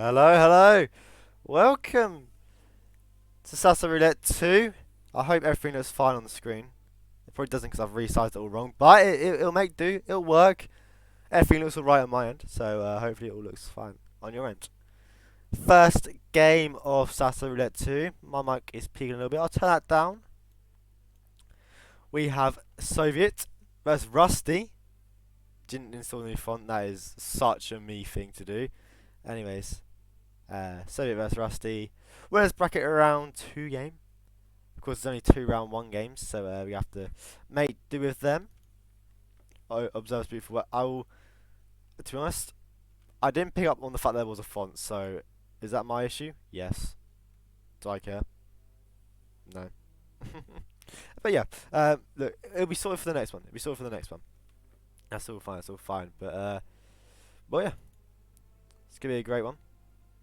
Hello, hello. Welcome to SASO Roulette 2. I hope everything looks fine on the screen. It probably doesn't because I've resized it all wrong, but it'll make do. It'll work. Everything looks alright on my end, so hopefully it all looks fine on your end. First game of SASO Roulette 2. My mic is peaking a little bit. I'll turn that down. We have Soviet versus Rusty. Didn't install the new font. That is such a me thing to do. Anyways, Soviet versus Rusty. Winners bracket around 2 game. Of course, it's only 2 round 1 games, so we have to make do with them. Observe beautiful. But I will. To be honest, I didn't pick up on the fact there was a font. So, is that my issue? Yes. Do I care? No. But yeah, look, it'll be sorted for the next one. It'll be sorted for the next one. That's all fine. That's all fine. But yeah, it's gonna be a great one.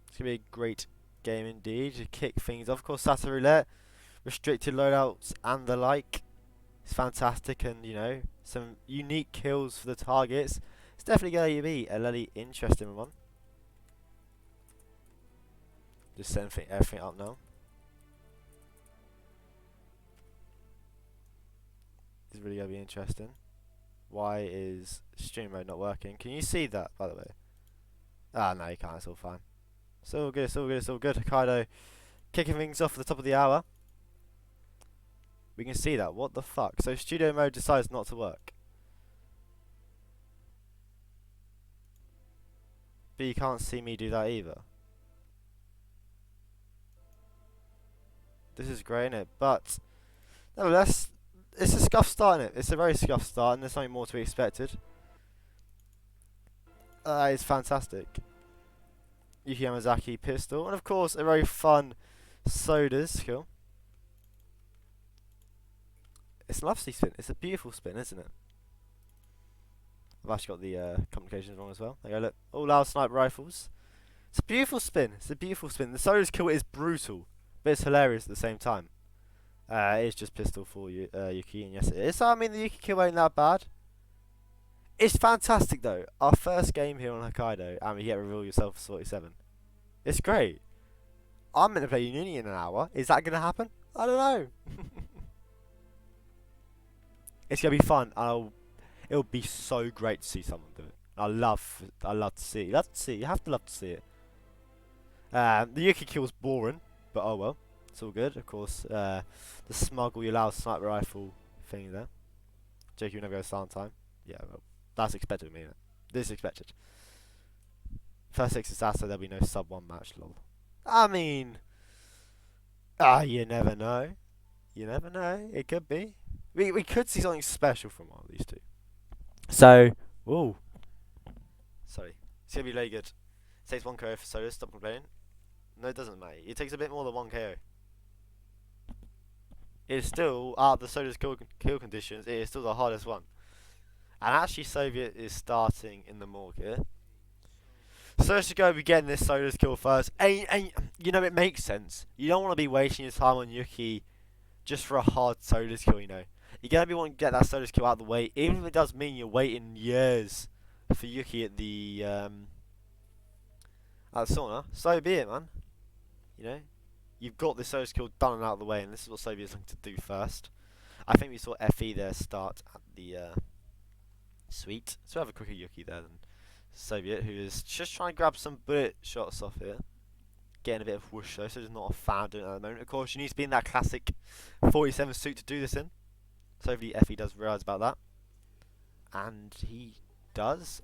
It's gonna be a great game indeed to kick things off. Of course, SASO Roulette, restricted loadouts and the like. It's fantastic, and you know, some unique kills for the targets. It's definitely going to be a really interesting one. Just setting everything up now. It's really going to be interesting. Why is stream mode not working? Can you see that, by the way? Ah, no, you can't. It's all fine. It's all good. It's all good. It's all good. Hokkaido kicking things off at the top of the hour. We can see that. What the fuck? So studio mode decides not to work. But you can't see me do that either. This is great, innit? But nevertheless, it's a scuff start, innit? It's a very scuff start, and there's something more to be expected. It's fantastic. Yuki Yamazaki pistol, and of course a very fun soda skill. It's a lovely spin. It's a beautiful spin, isn't it? I've actually got the complications wrong as well. There you go, look. All loud sniper rifles. It's a beautiful spin. It's a beautiful spin. The soda's kill is brutal, but it's hilarious at the same time. It's just pistol for you, Yuki, and yes it is. So, I mean, the Yuki kill ain't that bad. It's fantastic though. Our first game here on Hokkaido, and we get reveal yourself as 47. It's great. I'm meant to play Uni in an hour. Is that gonna happen? I don't know. It's gonna be fun. It'll be so great to see someone do it. I love to see it. You love to see it. You have to love to see it. The Yuki kill's boring, but oh well. It's all good. Of course, the smuggle your loud sniper rifle thing there. JQ never goes silent time. Yeah, well, that's expected of me. This is expected. First 6 is SASO, there'll be no sub 1 match, lol. I mean, you never know. You never know. It could be. We could see something special from one of these two. So, whoa. Sorry. It's going to be really good. It takes 1 KO for Soda, stop complaining. No, it doesn't, mate. It takes a bit more than 1 KO. It is still, out of the Soda's kill conditions, it is still the hardest one. And actually, Soviet is starting in the morgue here. So let's just go be getting this Soda's kill first. And you know, it makes sense. You don't want to be wasting your time on Yuki just for a hard Soda's kill, you know. You're going to be wanting to get that Soda's kill out of the way, even if it does mean you're waiting years for Yuki at the sauna. So be it, man. You know, you've got this Soda's kill done and out of the way, and this is what Soviet's looking to do first. I think we saw Fe there start at the suite. So we have a quicker Yuki there than Soviet, who is just trying to grab some bullet shots off here. Getting a bit of whoosh though, so there's not a fan doing it at the moment. Of course, you need to be in that classic 47 suit to do this in. So hopefully Fe does realise about that. And he does.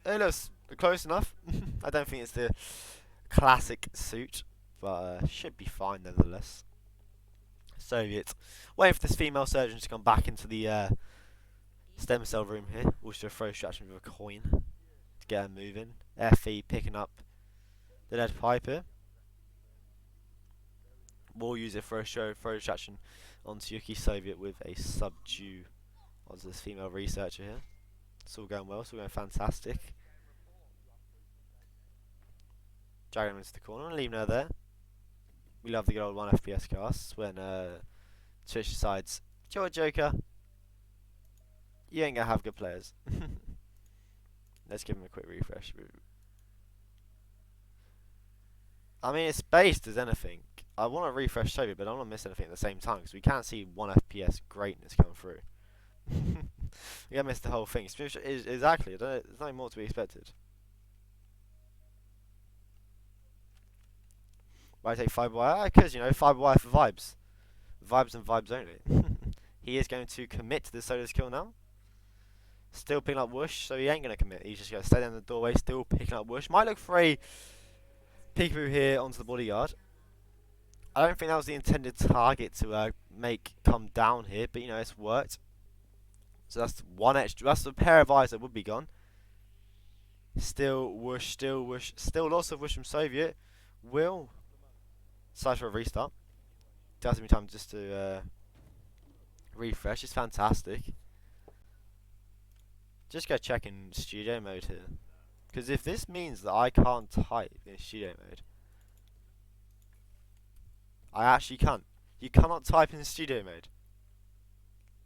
It looks close enough. I don't think it's the classic suit, but should be fine nonetheless. Soviet waiting for this female surgeon to come back into the stem cell room here. Also a throw distraction with a coin to get her moving. Fe picking up the lead pipe here. We'll use it for a throw distraction onto Yuki. Soviet with a subdue onto this female researcher here. It's all going well, it's all going fantastic. Dragging him into the corner and leaving her there. We love the good old 1 FPS casts when Twitch decides, you're a joker, you ain't gonna have good players. Let's give him a quick refresh. I mean, it's based as anything. I want to refresh Soviet, but I don't want to miss anything at the same time because we can't see 1 FPS greatness come through. We can't miss the whole thing. Exactly. I don't know, there's nothing more to be expected. Why take fibre wire? Because, you know, fibre wire for vibes. Vibes and vibes only. He is going to commit to the Soda's kill now. Still picking up Whoosh, so he ain't going to commit. He's just going to stay down the doorway, still picking up Whoosh. Might look for a peekaboo here onto the bodyguard. I don't think that was the intended target to make come down here, but you know, it's worked. So that's one extra. That's a pair of eyes that would be gone. Still Whoosh, still Whoosh, still lots of Whoosh from Soviet. Will decide for a restart. Does give me time just to refresh. It's fantastic. Just go check in studio mode here. Because if this means that I can't type in studio mode, I actually can't. You cannot type in studio mode.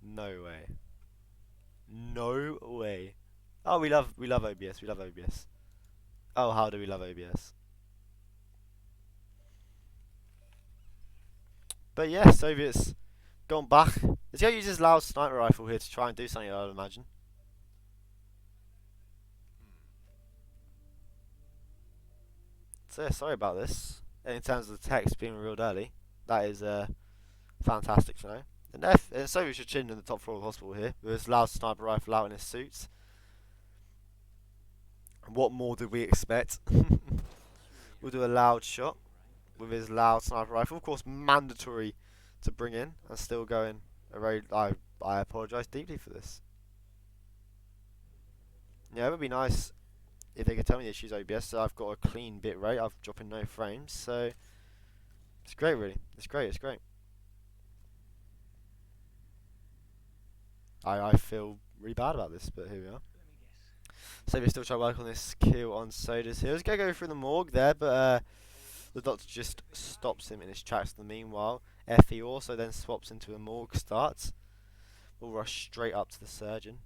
No way. No way. Oh, we love OBS. We love OBS. Oh, how do we love OBS? But yeah, Soviet's gone back. He's going to use his loud sniper rifle here to try and do something, I would imagine. So yeah, sorry about this. In terms of the text being revealed early, that is fantastic to know. And Soviet should chin in the top floor of the hospital here with his loud sniper rifle out in his suits. What more did we expect? We'll do a loud shot with his loud sniper rifle. Of course, mandatory to bring in and still going. I apologise deeply for this. Yeah, it would be nice if they could tell me the issues OBS, so I've got a clean bit rate. I've dropping no frames, so it's great, really. It's great. It's great. I feel really bad about this, but here we are. So we're still trying to work on this kill on Soda's here. He's going to go through the morgue there, but the doctor just stops him in his tracks. In the meanwhile, Fe also then swaps into a morgue starts. We'll rush straight up to the surgeon.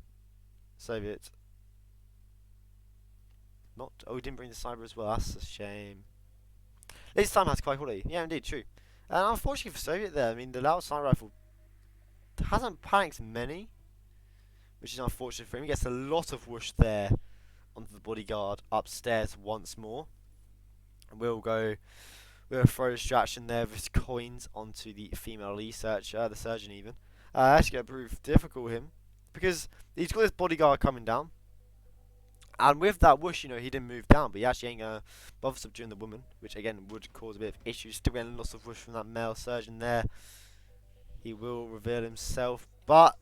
Soviet. Not. Oh, he didn't bring the cyber as well. That's a shame. This time has quite quality. Yeah, indeed, true. And unfortunately for Soviet there, I mean, the loud sniper rifle hasn't panicked many, which is unfortunate for him. He gets a lot of whoosh there onto the bodyguard upstairs once more. And we'll throw a distraction there with his coins onto the female researcher, the surgeon even. Actually going to prove difficult him because he's got this bodyguard coming down. And with that whoosh, you know, he didn't move down, but he actually ain't going to bother subduing the woman, which again would cause a bit of issues. Still getting lots of whoosh from that male surgeon there. He will reveal himself, but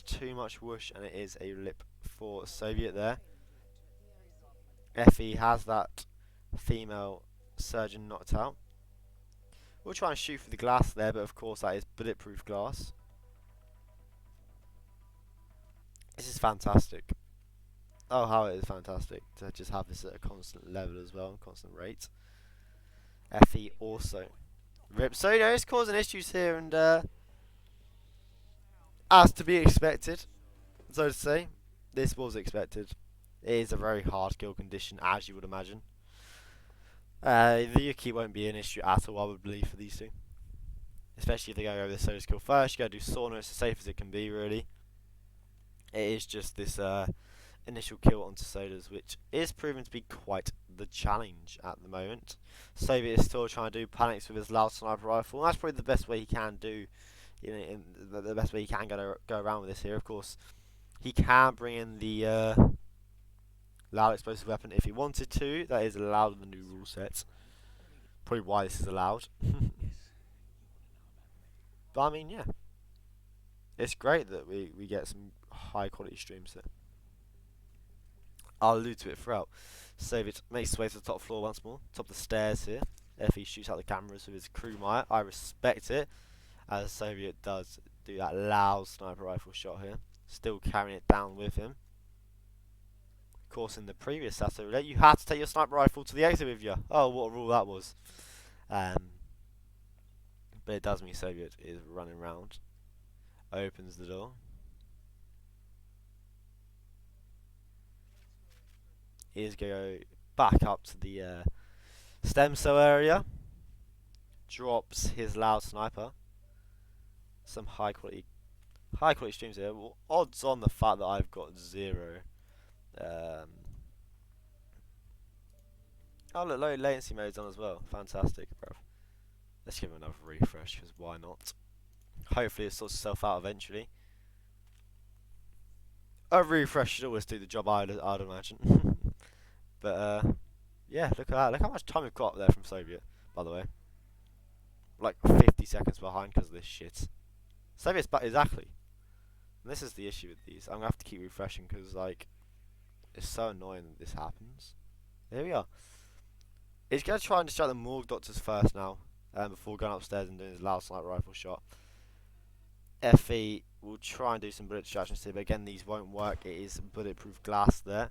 too much whoosh, and it is a lip for Soviet there. Fe has that female surgeon knocked out. We'll try and shoot for the glass there, but of course that is bulletproof glass. This is fantastic. Oh, how it is fantastic to just have this at a constant level as well, constant rate. Fe also rip. So, you know, it's causing issues here, and as to be expected, so to say, this was expected. It is a very hard kill condition, as you would imagine. The Yuki won't be an issue at all, I would believe, for these two. Especially if they go over the Soda's kill first. You gotta do sauna, it's as safe as it can be, really. It is just this initial kill onto Soda's, which is proven to be quite the challenge at the moment. Soviet is still trying to do panics with his loud sniper rifle, and that's probably the best way he can do, you know, the best way he can go around with this here. Of course, he can bring in the loud explosive weapon if he wanted to. That is allowed in the new rule set. Probably why this is allowed. But I mean, yeah, it's great that we get some high quality streams here. I'll allude to it throughout. Soviet makes his way to the top floor once more, top of the stairs here. Fe shoots out the cameras with his crew mire. I respect it, as Soviet does do that loud sniper rifle shot here. Still carrying it down with him. Of course, in the previous SASO roulette, you had to take your sniper rifle to the exit with you. Oh, what a rule that was. But it does mean Soviet is running round. Opens the door. He is going to go back up to the Stem cell area. Drops his loud sniper. Some high quality streams here. Well, odds on the fact that I've got 0. Oh look, low latency mode's on as well. Fantastic, bruv. Let's give him another refresh, because why not? Hopefully it sorts itself out eventually. A refresh should always do the job, I'd imagine. But yeah, look at that. Look how much time we've got up there from Soviet, by the way. Like 50 seconds behind because of this shit. Soviet's back, exactly. And this is the issue with these. I'm going to have to keep refreshing because, like, it's so annoying that this happens. Here we are. He's going to try and distract the morgue doctors first now, before going upstairs and doing his loud sniper rifle shot. Fe will try and do some bullet distractions here, but again, these won't work. It is bulletproof glass there.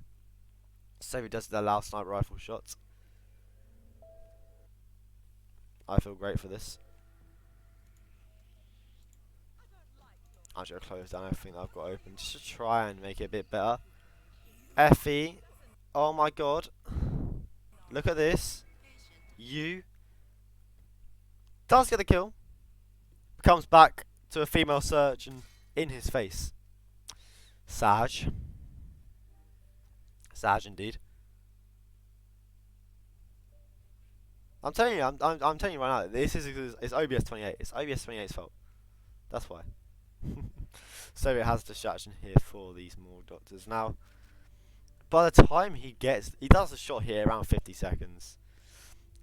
So he does the loud sniper rifle shots. I feel great for this. I'm just going to close down everything that I've got open just to try and make it a bit better. Fe, oh my god. Look at this. You does get the kill. Comes back to a female surgeon in his face. Sag indeed. I'm telling you, I'm telling you right now. This is it's OBS 28. It's OBS 28's fault. That's why. So it has distraction here for these morgue doctors. Now, by the time he does a shot here around 50 seconds,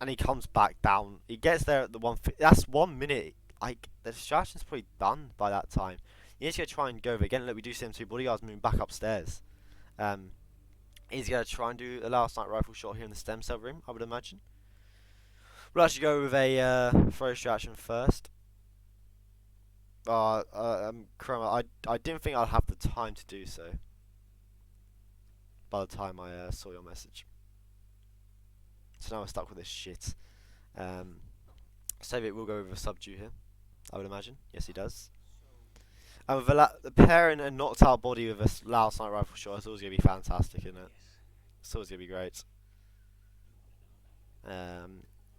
and he comes back down. He gets there at the that's 1 minute. Like the distraction's probably done by that time. You need to try and go over again. Look, we do see them 2 bodyguards moving back upstairs. He's gonna try and do a last night rifle shot here in the stem cell room, I would imagine. We'll actually go with a throw distraction first. Chroma, I didn't think I'd have the time to do so by the time I saw your message. So now we're stuck with this shit. Soviet will go with a subdue here, I would imagine. Yes, he does. And with pairing a knocked out body with a loud sniper rifle shot, it's always going to be fantastic, isn't it? It's always going to be great.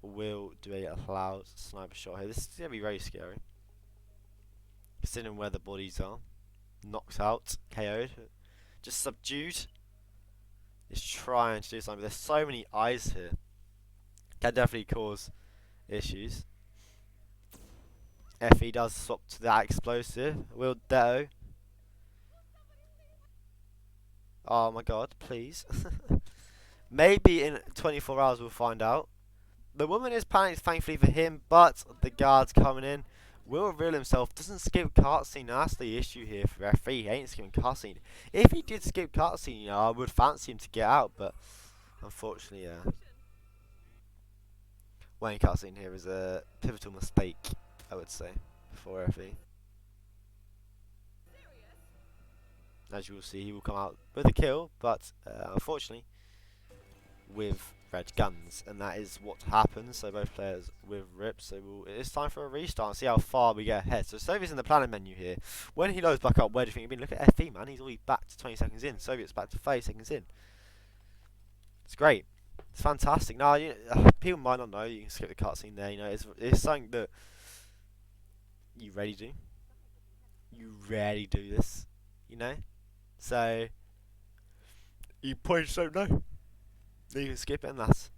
We'll do a loud sniper shot here. This is going to be very scary. Considering where the bodies are. Knocked out, KO'd, just subdued. He's trying to do something. There's so many eyes here. Can definitely cause issues. Fe does swap to that explosive. Will Deo. Oh my god, please. Maybe in 24 hours we'll find out. The woman is panicked, thankfully for him, but the guard's coming in. Will reveal himself, doesn't skip cutscene. That's the issue here for Fe. He ain't skipping cutscene. If he did skip cutscene, you know, I would fancy him to get out, but unfortunately, waiting cutscene here is a pivotal mistake, I would say, for Fe. As you will see, he will come out with a kill, but unfortunately, with red guns, and that is what happens. So both players with rips. So it's time for a restart and see how far we get ahead. So Soviet's in the planning menu here. When he loads back up, where do you think he'll be? Look at Fe, man. He's already back to 20 seconds in. Soviet's back to 30 seconds in. It's great. It's fantastic. Now, people might not know. You can skip the cutscene there. You know, it's something that you rarely do. You rarely do this. You know, so you probably just don't know. You can skip it, and that's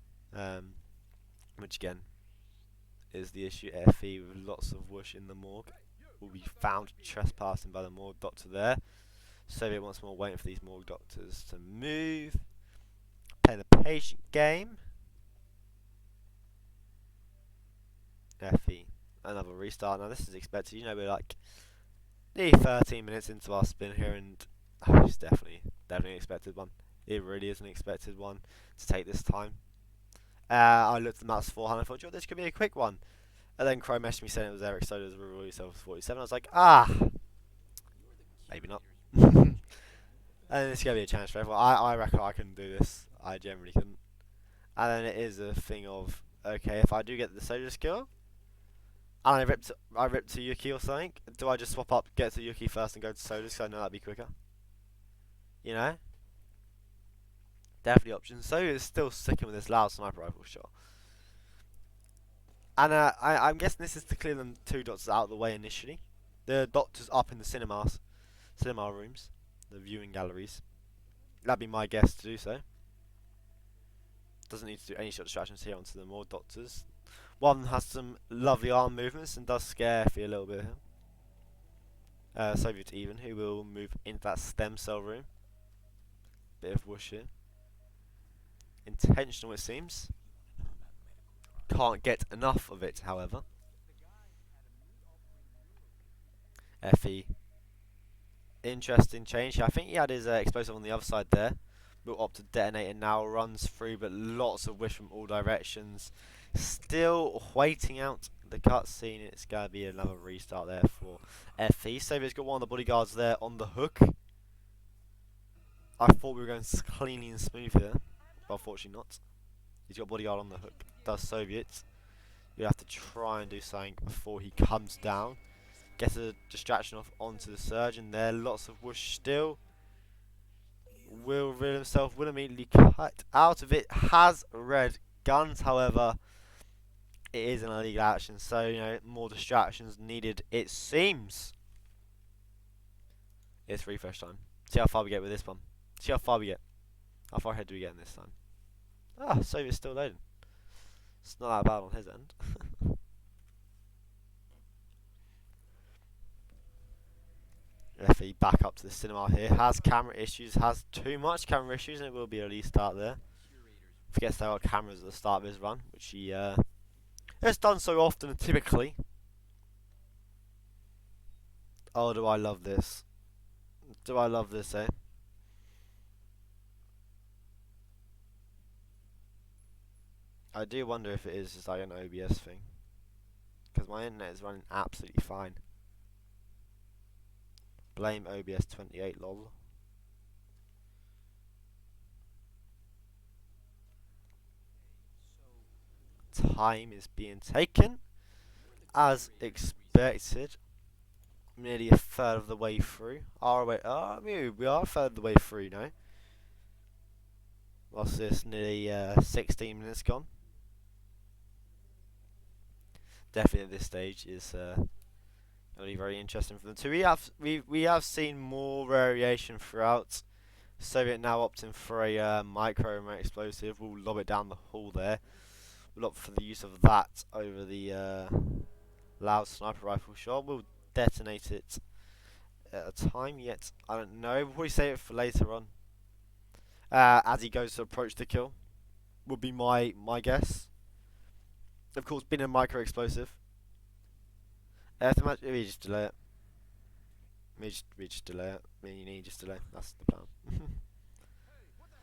which again is the issue. Fe with lots of whoosh in the morgue will be found trespassing by the morgue doctor there. Soviet once more waiting for these morgue doctors to move. Playing the patient game. Fe, another restart. Now this is expected. You know, we're like nearly 13 minutes into our spin here, and it's definitely an expected one. It really is an expected one to take this time. I looked at the maps beforehand and thought, this could be a quick one. And then Crow messaged me saying it was Eric Soda's Rule Yourself 47. I was like, maybe not. And it's going to be a challenge for everyone. I reckon I can do this. I generally couldn't. And then it is a thing of, okay, if I do get the Soda skill, and I rip to Yuki or something, do I just swap up, get to Yuki first and go to Soda, because I know that'd be quicker? You know? Definitely options. So it's still sticking with this loud sniper rifle shot. And I'm guessing this is to clear them two doctors out of the way initially. The doctors up in the cinema rooms, the viewing galleries. That'd be my guess to do so. Doesn't need to do any sort of distractions here onto the more doctors. One of them has some lovely arm movements and does scare Fe a little bit here. Soviet even, who will move into that stem cell room. Bit of whoosh here. Intentional it seems. Can't get enough of it, however. Fe. Interesting change. I think he had his explosive on the other side there. Will opt to detonate and now runs through, but lots of wish from all directions. Still waiting out the cutscene. It's going to be another restart there for Fe. Soviet's got one of the bodyguards there on the hook. I thought we were going cleanly and smooth here, but unfortunately not. He's got a bodyguard on the hook. Does Soviet. You have to try and do something before he comes down. Get a distraction off onto the surgeon there. Lots of whoosh still. Will reveal himself. Will immediately cut out of it. Has red guns, however. It is an illegal action, so you know more distractions needed. It seems. It's refresh time. See how far we get with this one. See how far we get. How far ahead do we get in this time? Ah, Soviet's still loading. It's not that bad on his end. Fe back up to the cinema here. Has camera issues. Has too much camera issues, and it will be a restart there. Forgets there are cameras at the start of his run, which he has done so often and typically. Oh, do I love this? Do I love this, eh? I do wonder if it is just like an OBS thing, because my internet is running absolutely fine. Blame OBS 28 lol. Time is being taken as expected. Nearly a third of the way through. We are a third of the way through now. What's this? Nearly 16 minutes gone. Definitely at this stage is going to be very interesting for them too. We have seen more variation throughout. Soviet now opting for a micro remote explosive. We'll lob it down the hall there. We'll opt for the use of that over the loud sniper rifle shot. We'll detonate it at a time yet. I don't know. We'll probably save it for later on. As he goes to approach the kill, would be my guess. Of course, being a micro explosive. We just delay it. We just delay it. You need just delay. That's the plan.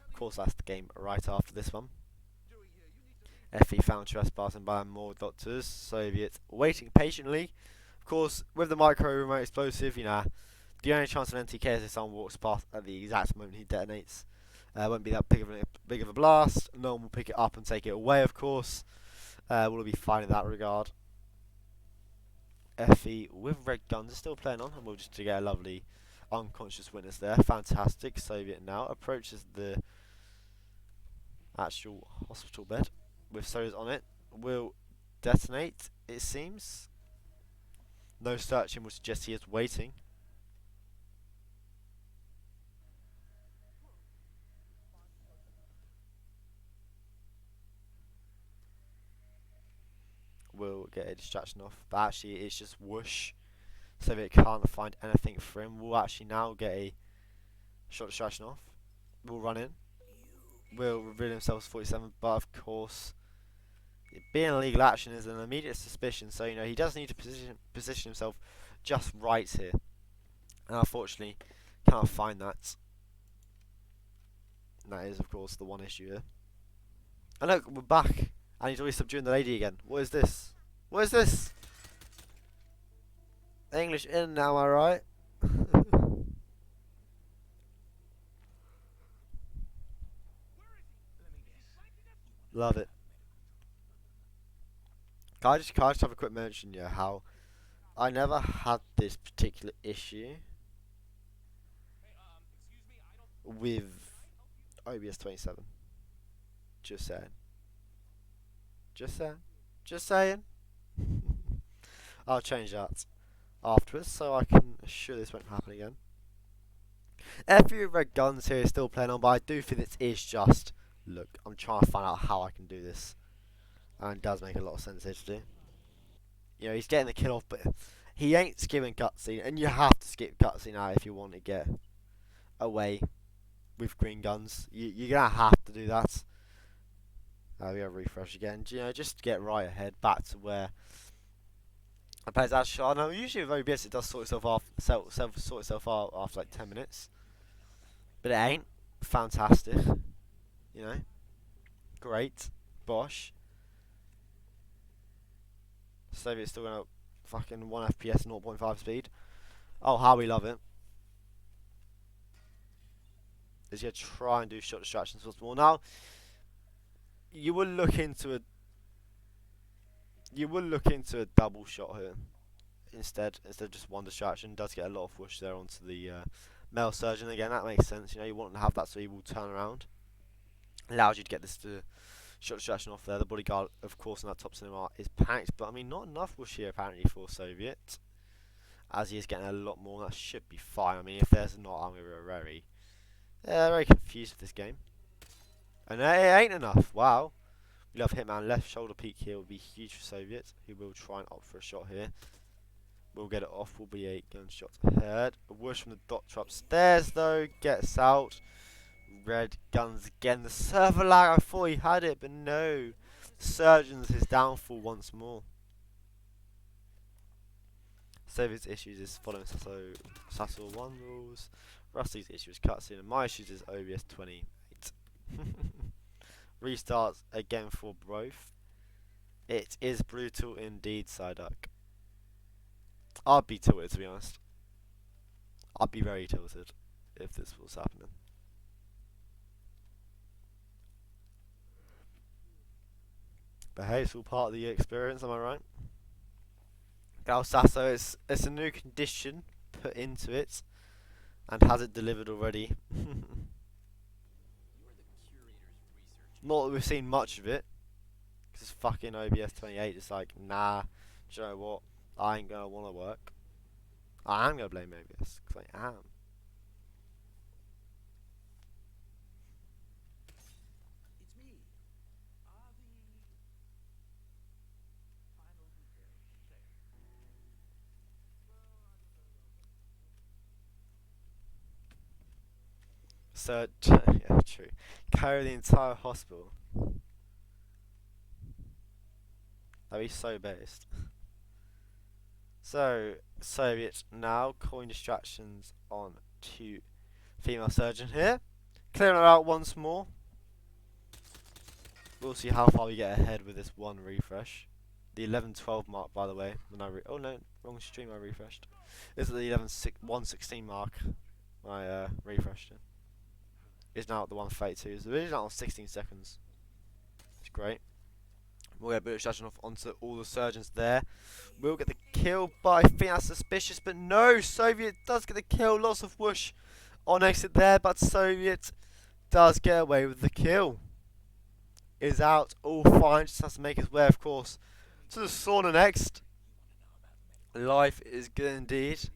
Of course, that's the game right after this one. Fe found trespassing by more doctors. Soviet waiting patiently. Of course, with the micro remote explosive, you know, the only chance of NTK is if someone walks past at the exact moment he detonates. Won't be that big of a blast. No one will pick it up and take it away, of course. We'll be fine in that regard. Fe with red guns is still playing on, and we'll just get a lovely unconscious witness there. Fantastic. Soviet now approaches the actual hospital bed with So's on it. Will detonate, it seems. No searching will suggest he is waiting. Will get a distraction off, but actually it's just whoosh. Soviet can't find anything for him. We'll actually now get a shot distraction off. We'll run in. Will reveal himself as 47, but of course, being a legal action is an immediate suspicion. So you know he does need to position himself just right here, and unfortunately, cannot find that. And that is, of course, the one issue here. And look, we're back. And he's already subduing the lady again. What is this? What is this? English in now, am I right? Love it. Can I just have a quick mention, yeah, how I never had this particular issue with OBS 27. Just saying. Just saying. Just saying. I'll change that afterwards so I can assure this won't happen again. A few red guns here still playing on, but I do think it is just, look, I'm trying to find out how I can do this. And it does make a lot of sense here to do. You know, he's getting the kill off, but he ain't skipping cutscene, and you have to skip cutscene out if you want to get away with green guns. You're going to have to do that. We gotta refresh again, you know, just to get right ahead, back to where I play that shot. Now, usually with OBS it does sort itself out after like 10 minutes. But it ain't. Fantastic. You know? Great. Bosh. Soviet's still gonna fucking 1 FPS, 0.5 speed. Oh, how we love it. Is gonna try and do shot distractions once more. Now, you will look into a double shot here instead of just one distraction. Does get a lot of whoosh there onto the male surgeon again. That makes sense. You know, you want to have that so he will turn around. Allows you to get this shot distraction off there. The bodyguard, of course, in that top cinema is packed, but I mean, not enough whoosh here apparently for Soviet, as he is getting a lot more. That should be fine. I mean, if there's not, I'm gonna be very confused with this game. And it ain't enough. Wow. We love Hitman. Left shoulder peek here will be huge for Soviet, who will try and opt for a shot here. We'll get it off. Will be a gunshot ahead. A whoosh from the doctor upstairs, though. Gets out. Red guns again. The server lag. I thought he had it, but no. Surgeon's his downfall once more. Soviet's issues is following SASO 1 rules. Rusty's issue is cutscene, and my issues is OBS 28. Restarts again for both. It is brutal indeed, Psyduck. I'd be tilted, to be honest. I'd be very tilted if this was happening. But hey, it's all part of the experience, am I right? Gal Sasso, it's a new condition put into it, and has it delivered already? Not that we've seen much of it, because fucking OBS 28 is like, nah, do you know what? I ain't gonna wanna work. I am gonna blame OBS, because I am. So, yeah, true. Carry the entire hospital. That'd be so based. So, Soviet now calling distractions on to female surgeon here. Clearing her out once more. We'll see how far we get ahead with this one refresh. The 11:12 mark, by the way. When I oh no, wrong stream. I refreshed. This is the 1:16 mark. When I refreshed it. It's now at the 1:32. So it is now on 16 seconds. It's great. We'll get a bit of distraction off onto all the surgeons there. We'll get the kill, but I think that's suspicious. But no, Soviet does get the kill. Lots of whoosh on exit there, but Soviet does get away with the kill. Is out, all fine. Just has to make his way, of course, to the sauna next. Life is good indeed.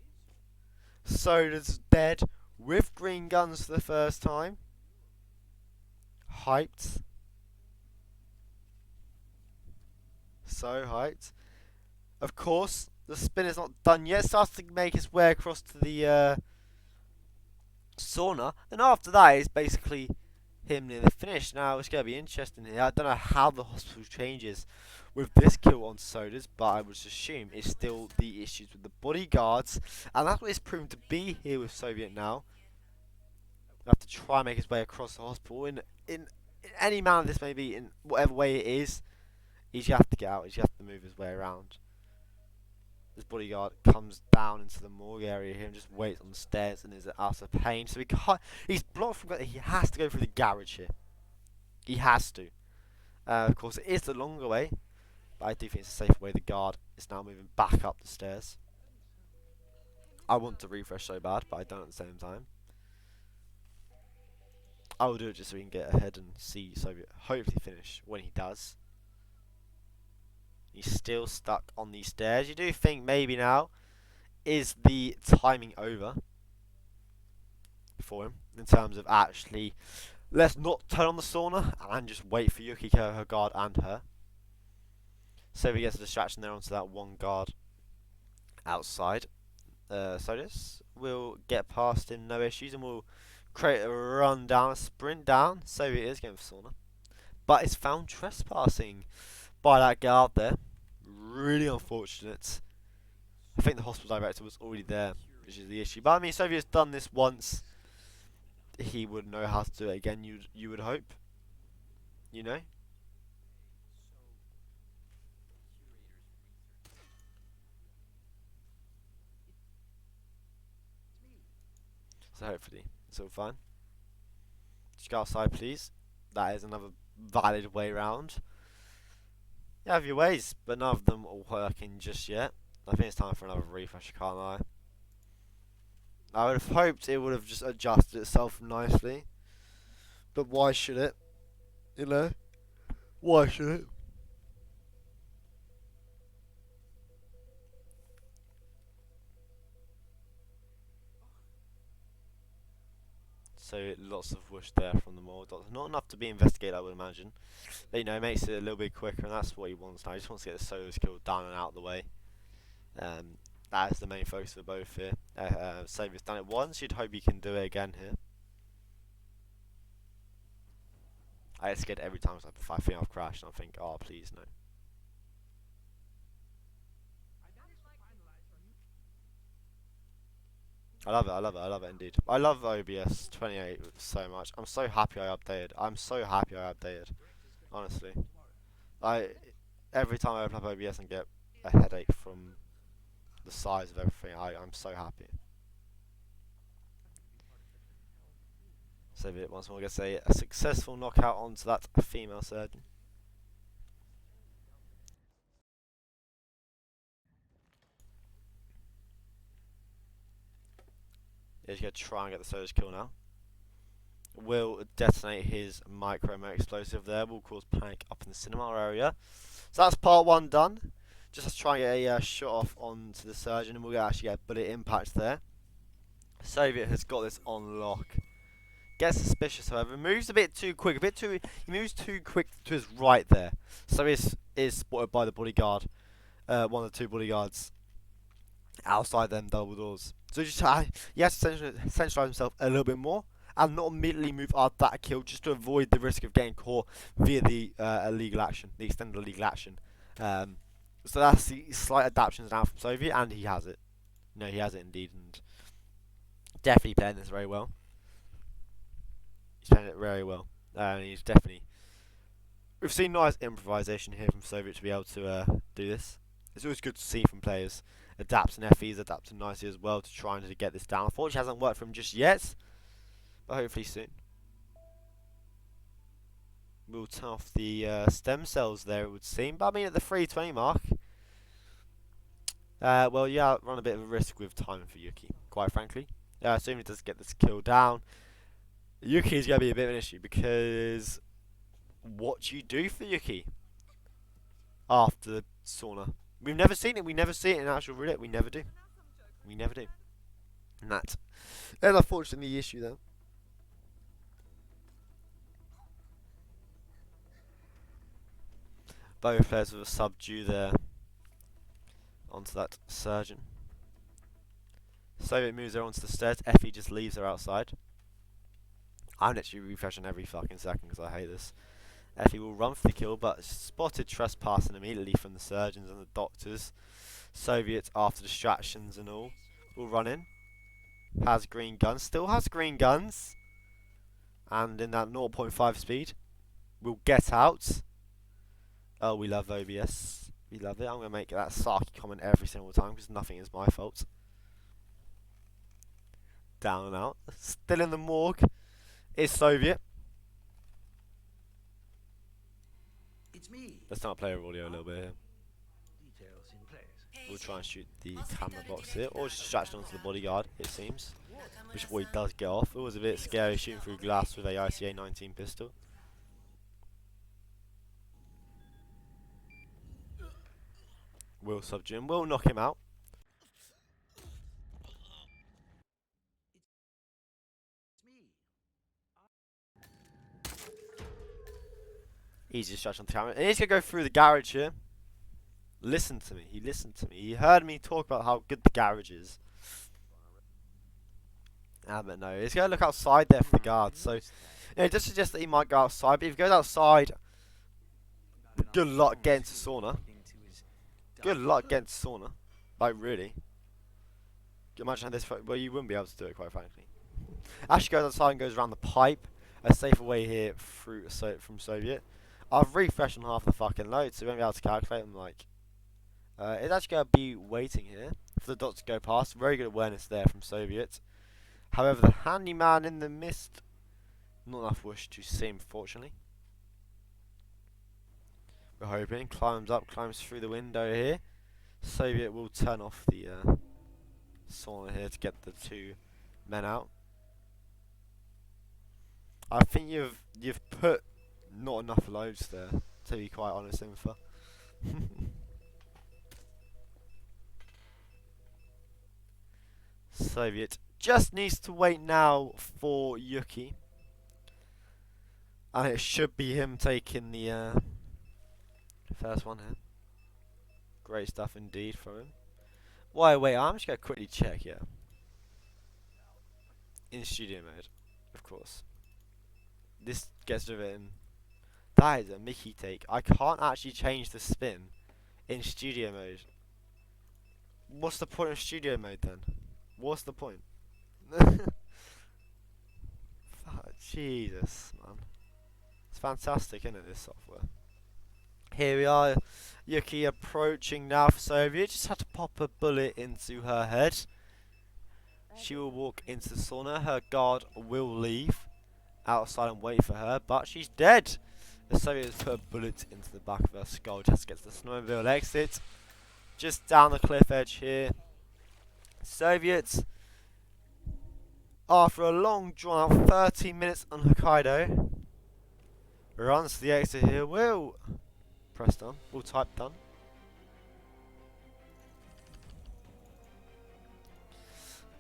Soda's dead with green guns for the first time. Hyped. So hyped. Of course, the spin is not done yet. Starts to make his way across to the sauna. And after that, it's basically him near the finish. Now, it's going to be interesting here. I don't know how the hospital changes with this kill on Sodas, but I would assume it's still the issues with the bodyguards. And that's what it's proven to be here with Soviet now. You have to try and make his way across the hospital in any manner this may be, in whatever way it is. He's have to get out. He's have to move his way around. This bodyguard comes down into the morgue area here and just waits on the stairs and is out of pain. So he's blocked from. He has to go through the garage here. He has to. Of course, it is the longer way, but I do think it's a safer way. The guard is now moving back up the stairs. I want to refresh so bad, but I don't at the same time. I will do it just so we can get ahead and see Soviet hopefully finish when he does. He's still stuck on these stairs. You do think maybe now is the timing over for him in terms of actually let's not turn on the sauna and just wait for Yukiko, her guard, and her. So he gets a distraction there onto that one guard outside. So this will get past him, no issues, and we'll create a run down, a sprint down. So it is going for sauna, but it's found trespassing by that guard there. Really unfortunate. I think the hospital director was already there, which is the issue. But I mean, Soviet's done this once. He would know how to do it again. You would hope. You know. So hopefully it's all fine. Just go outside, please. That is another valid way round. You have your ways, but none of them are working just yet. I think it's time for another refresh, I can't lie. I would have hoped it would have just adjusted itself nicely. But why should it? You know? Why should it? So lots of whoosh there from the Morgue Doctor. Not enough to be investigated, I would imagine. But you know, it makes it a little bit quicker, and that's what he wants now. He just wants to get the solos killed down and out of the way. That is the main focus for both here. Soviet's done it once, you'd hope he can do it again here. I get scared every time I think I've crashed and I think, oh please no. I love it, I love it, I love it indeed. I love OBS 28 so much. I'm so happy I updated. I'm so happy I updated. Honestly. Every time I open up OBS and get a headache from the size of everything, I'm so happy. Soviet once more gets a successful knockout onto that female surgeon. He's going to try and get the Solos kill now. Will detonate his micro explosive there. Will cause panic up in the cinema area. So that's part one done. Just let's try and get a shot off onto the surgeon, and we'll actually get a bullet impact there. Soviet has got this on lock. Gets suspicious, however. Moves a bit too quick. He moves too quick to his right there. So is spotted by the bodyguard. One of the two bodyguards outside them double doors. So he has to centralise himself a little bit more and not immediately move up that kill, just to avoid the risk of getting caught via the illegal action, the extended illegal action. So that's the slight adaptations now from Soviet, and he has it. No, he has it indeed, and definitely playing this very well. He's playing it very well, and he's definitely. We've seen nice improvisation here from Soviet to be able to do this. It's always good to see from players adapt, and Fe's adapting nicely as well to trying to get this down. Unfortunately, it hasn't worked for him just yet, but hopefully soon. We'll turn off the stem cells there, it would seem. But I mean, at the 320 mark, well, yeah, run a bit of a risk with time for Yuki, quite frankly. Assuming he does get this kill down, Yuki is going to be a bit of an issue, because what do you do for Yuki after the sauna? We've never seen it. We never see it in actual roulette. We never do. We never do. And that's unfortunately the issue though. Both players with a subdue there onto that surgeon. Soviet moves her onto the stairs. Fe just leaves her outside. I'm literally refreshing every fucking second because I hate this. Fe will run for the kill, but spotted trespassing immediately from the surgeons and the doctors. Soviet, after distractions and all, will run in. Has green guns, still has green guns. And in that 0.5 speed, will get out. Oh, we love OBS. We love it. I'm going to make that sarky comment every single time because nothing is my fault. Down and out. Still in the morgue is Soviet. It's me. Let's start player audio a little bit here. Details in place. We'll try and shoot the camera box here, or just distraction onto the bodyguard, it seems. Which boy does get off. It was a bit scary shooting through glass with a ICA 19 pistol. We'll subdue him. We'll knock him out. It's me. Easy distraction on the camera. And he's going to go through the garage here. Listen to me. He listened to me. He heard me talk about how good the garage is. But no, he's going to look outside there for the guards. So, it does suggest that he might go outside. But if he goes outside, good luck getting to sauna. Good luck getting to sauna. Like, really. Imagine how this. Well, you wouldn't be able to do it, quite frankly. Actually goes outside and goes around the pipe. A safer way here through from Soviet. I've refreshed on half the fucking load, so we won't be able to calculate them. Like, it's actually going to be waiting here for the dots to go past. Very good awareness there from Soviet. However, the handyman in the mist, not enough wish to see him, fortunately. We're hoping. Climbs up, climbs through the window here. Soviet will turn off the sauna here to get the two men out. I think you've put not enough loads there, to be quite honest, Infa. Soviet just needs to wait now for Yuki. And it should be him taking the first one here. Great stuff indeed from him. Wait, I'm just going to quickly check here. In studio mode, of course. This gets rid of it in. That is a Mickey take. I can't actually change the spin in studio mode. What's the point of studio mode then? What's the point? Jesus, man. It's fantastic, isn't it, this software? Here we are. Yuki approaching now for Soviet. Just had to pop a bullet into her head. She will walk into the sauna. Her guard will leave outside and wait for her, but she's dead. The Soviet has put a bullet into the back of her skull. Just gets the snowmobile exit. Just down the cliff edge here. Soviets, after a long drawn out 13 minutes on Hokkaido, runs to the exit here. Will press done. We'll type done.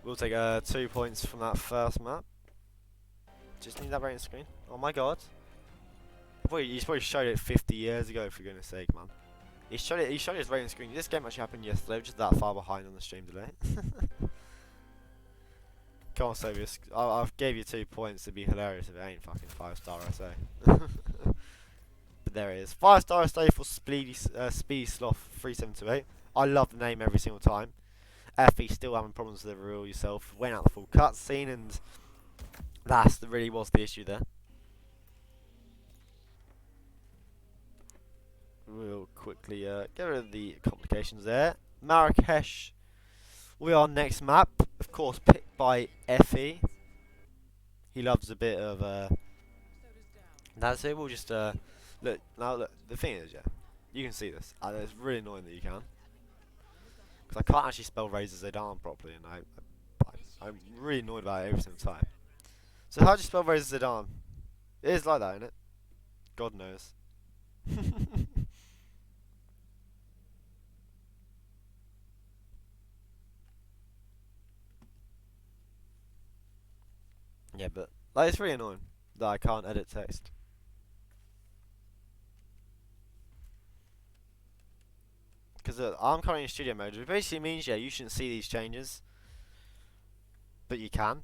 We'll take 2 points from that first map. Just need that rating screen. Oh my god. He's probably showed it 50 years ago, for goodness sake, man. He showed his rating screen. This game actually happened yesterday, just that far behind on the stream delay. Come on, Soviet. I've gave you 2 points. It'd be hilarious if it ain't fucking 5-star SA. But there it is. 5-star SA for Speedy Sloth 3728. I love the name every single time. Fe still having problems with the rule yourself. Went out the full cutscene, and that really was the issue there. We'll quickly get rid of the complications there. Marrakesh will be our next map. Of course, picked by Fe. He loves a bit of that's it. We'll just look now. Look, the thing is, yeah, you can see this. It's really annoying that you can, because I can't actually spell Razor Zidane properly, and I'm really annoyed about it every single time. So how do you spell Razor Zidane? It is like that, isn't it? God knows. Yeah, but like, it's really annoying that I can't edit text. Because I'm currently in studio mode, which basically means, yeah, you shouldn't see these changes. But you can.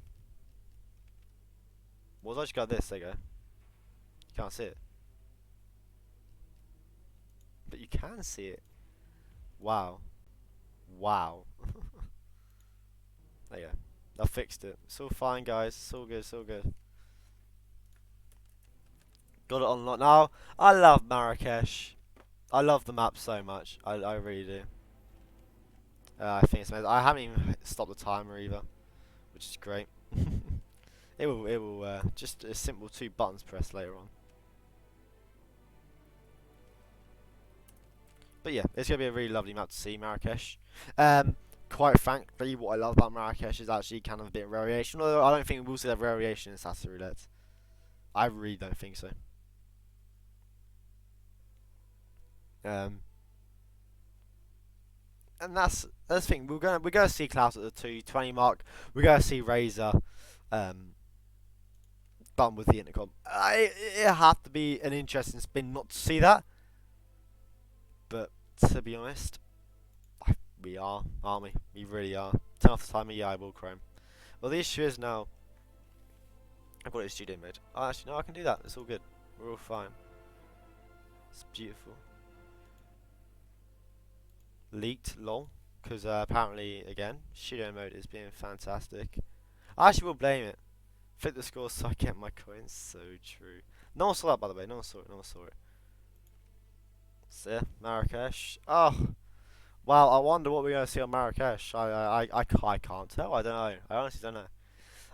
Well, I just got this, there you go. You can't see it. But you can see it. Wow. Wow. There you go. I fixed it. It's all fine, guys. It's all good. It's all good. Got it on lock now. I love Marrakesh. I love the map so much. I really do. I think it's amazing. I haven't even stopped the timer either, which is great. it will just a simple 2 buttons pressed later on. But yeah, it's gonna be a really lovely map to see, Marrakesh. Quite frankly, what I love about Marrakesh is actually kind of a bit of variation. Although I don't think we'll see that variation in SASO Roulette. I really don't think so. and that's the thing. We're gonna see Klaus at the 220 mark. We're gonna see Razor done with the intercom. It had to be an interesting spin not to see that, but to be honest, we are, aren't we? We really are. Turn off the timer. Yeah, I will, Chrome. Well, the issue is now I've got it in studio mode. Oh, actually, no, I can do that. It's all good. We're all fine. It's beautiful. Leaked, lol. Because apparently, again, studio mode is being fantastic. I actually will blame it. Flip the score so I get my coins. So true. No one saw that, by the way. No one saw it. No one saw it. So, Marrakesh. Oh, wow. I wonder what we're going to see on Marrakesh. I can't tell. I don't know. I honestly don't know.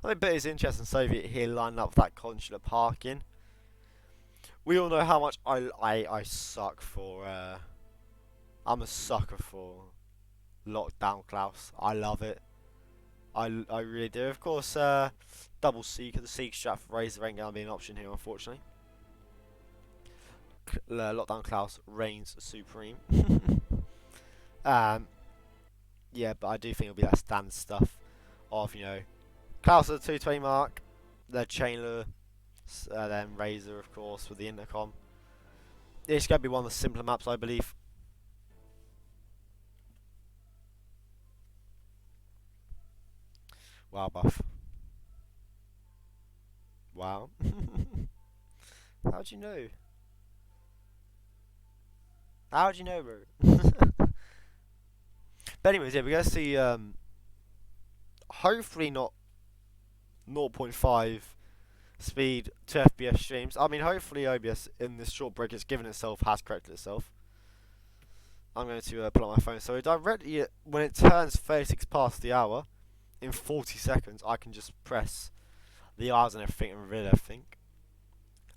I mean, but it's interesting. Soviet here lining up for that consulate parking. We all know how much I suck for. I'm a sucker for Lockdown Klaus. I love it. I really do. Of course, double Seek. The Seek strap for Razor ain't going to be an option here, unfortunately. Lockdown Klaus reigns supreme. Yeah, but I do think it'll be that standard stuff of, you know, Klaus at the 220 mark, then Chandler, then Razor, of course, with the intercom. It's going to be one of the simpler maps, I believe. Wow, buff. Wow. How'd you know? How'd you know, bro? But anyways, yeah, we're going to see, hopefully not 0.5 speed to FPS streams. I mean, hopefully OBS in this short break it's given itself, has corrected itself. I'm going to pull up my phone. So directly when it turns 36 past the hour, in 40 seconds, I can just press the R's and everything and reveal everything.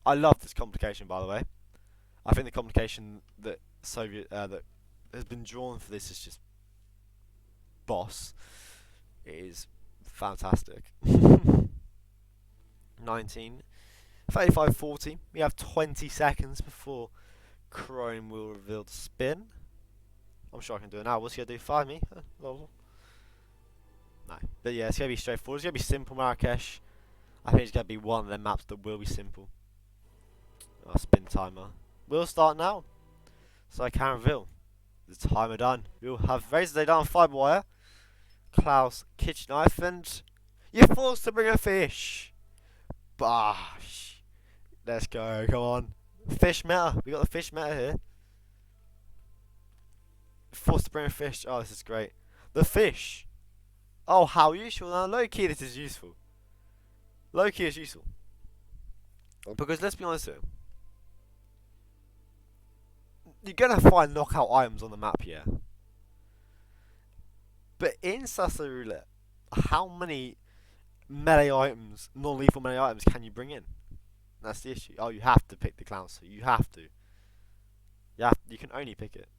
I love this complication, by the way. I think the complication that that has been drawn for this is just boss. It is fantastic. 19, 35, 40. We have 20 seconds before Chrome will reveal the spin. I'm sure I can do it now. What's he gonna do? Fire me? No. But yeah, it's gonna be straightforward. It's gonna be simple Marrakesh. I think it's gonna be one of them maps that will be simple. Oh, spin timer. We'll start now. So I can reveal. The timer done. We'll have Razor Day down fibre wire. Klaus kitchen knife, and you're forced to bring a fish. Bosh. Let's go. Come on. Fish meta. We got the fish meta here. Forced to bring a fish. Oh, this is great. The fish. Oh, how useful. Now, low key, this is useful. Low key is useful. Because let's be honest here. You're going to find knockout items on the map here. But in SASO Roulette, how many melee items, non-lethal melee items, can you bring in? That's the issue. Oh, you have to pick the clown suit. You have to. You can only pick it.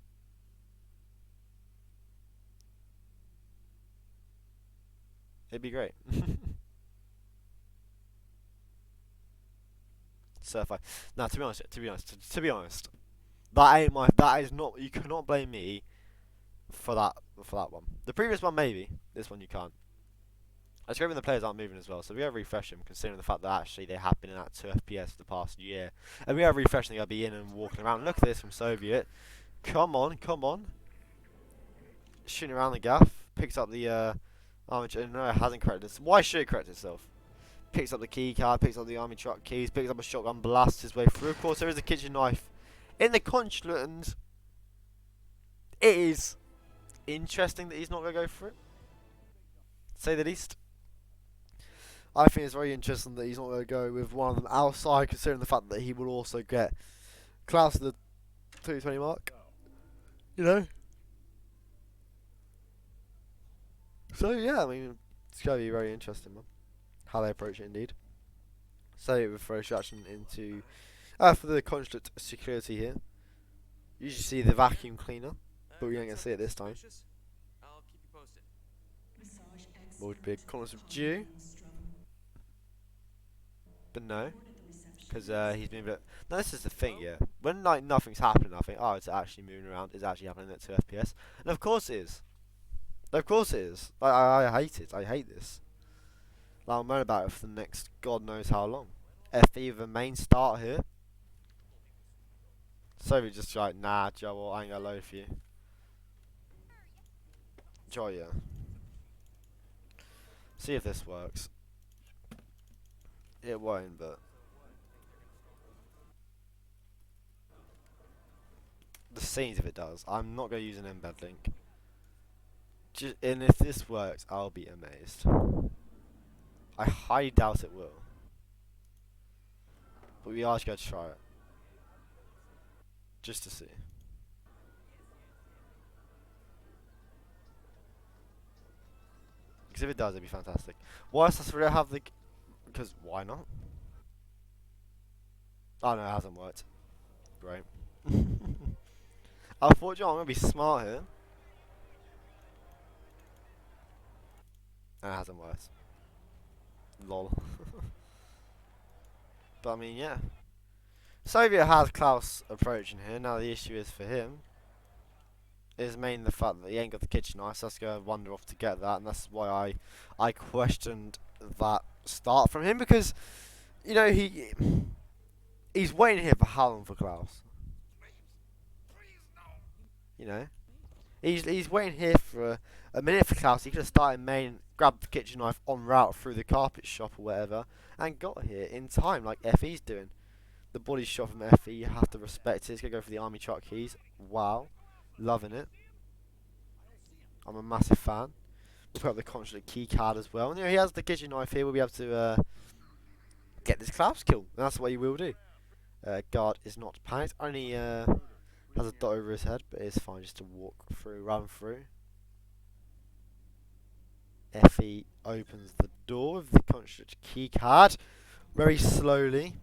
It'd be great. Certified. Now, to be honest, that ain't my. That is not. You cannot blame me for that one. The previous one maybe. This one you can't. It's great when the players aren't moving as well. So we gotta refresh them, considering the fact that actually they have been in at 2 FPS for the past year, and we gotta refresh them. They gotta be in and walking around. Look at this from Soviet. Come on. Shooting around the gaff. Picks up the. No, it hasn't corrected itself. Why should it correct itself? Picks up the key card, picks up the army truck keys, picks up a shotgun, blasts his way through. Of course, there is a kitchen knife in the consulate, and it is interesting that he's not going to go for it, to say the least. I think it's very interesting that he's not going to go with one of them outside, considering the fact that he will also get Klaus at the 220 mark. You know? So yeah, I mean, it's going to be very interesting, man, how they approach it indeed. So with throw action into for the consulate security here. You usually see the vacuum cleaner, but we ain't gonna see it this time. I'll keep you posted. Would be a corners of Jew, but no. because he's been a bit. No, this is the thing, yeah. When like nothing's happening, I think, oh, it's actually moving around. It's actually happening at 2 FPS, and of course it is. Of course it is. I hate it. I hate this. Like, I'll moan about it for the next God knows how long. Fe with a main start here. Soviet just like, nah, Joe, well, I ain't gonna load for you. Joe, yeah. See if this works. It won't, but the scenes if it does. I'm not gonna use an embed link. And if this works, I'll be amazed. I highly doubt it will, but we are just gonna try it, just to see. Because if it does, it'd be fantastic. Why does this really have the? Because why not? Oh no, it hasn't worked. Great. I thought, John, I'm gonna be smart here. And it hasn't worked. Lol. But I mean, yeah. Soviet has Klaus approaching here. Now the issue is for him is mainly the fact that he ain't got the kitchen knife, so that's gonna wander off to get that, and that's why I questioned that start from him, because you know he's waiting here for how long for Klaus? You know, he's waiting here for a minute for Klaus. He could have started main, grabbed the kitchen knife en route through the carpet shop or whatever, and got here in time, like FE's doing. The body shot from FE, you have to respect it. He's gonna go for the army truck keys. Wow, loving it. I'm a massive fan. We'll put up the constant key card as well. And you know, he has the kitchen knife here. We'll be able to get this Klaus kill. And that's what he will do. Guard is not panicked. Only has a dot over his head, but it's fine just to walk through, run through. FE opens the door with the constant key card very slowly.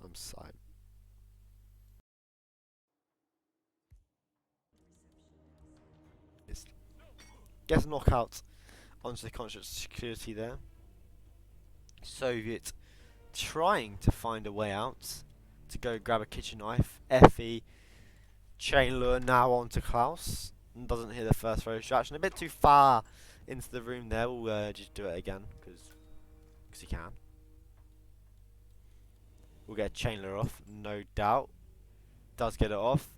I'm sorry. Gets a knockout onto the conscious security there. Soviet trying to find a way out to go grab a kitchen knife. Fe chain lure now onto Klaus. And doesn't hear the first throw distraction. A bit too far into the room there. We'll just do it again because he can. We'll get a chain lure off, no doubt. Does get it off.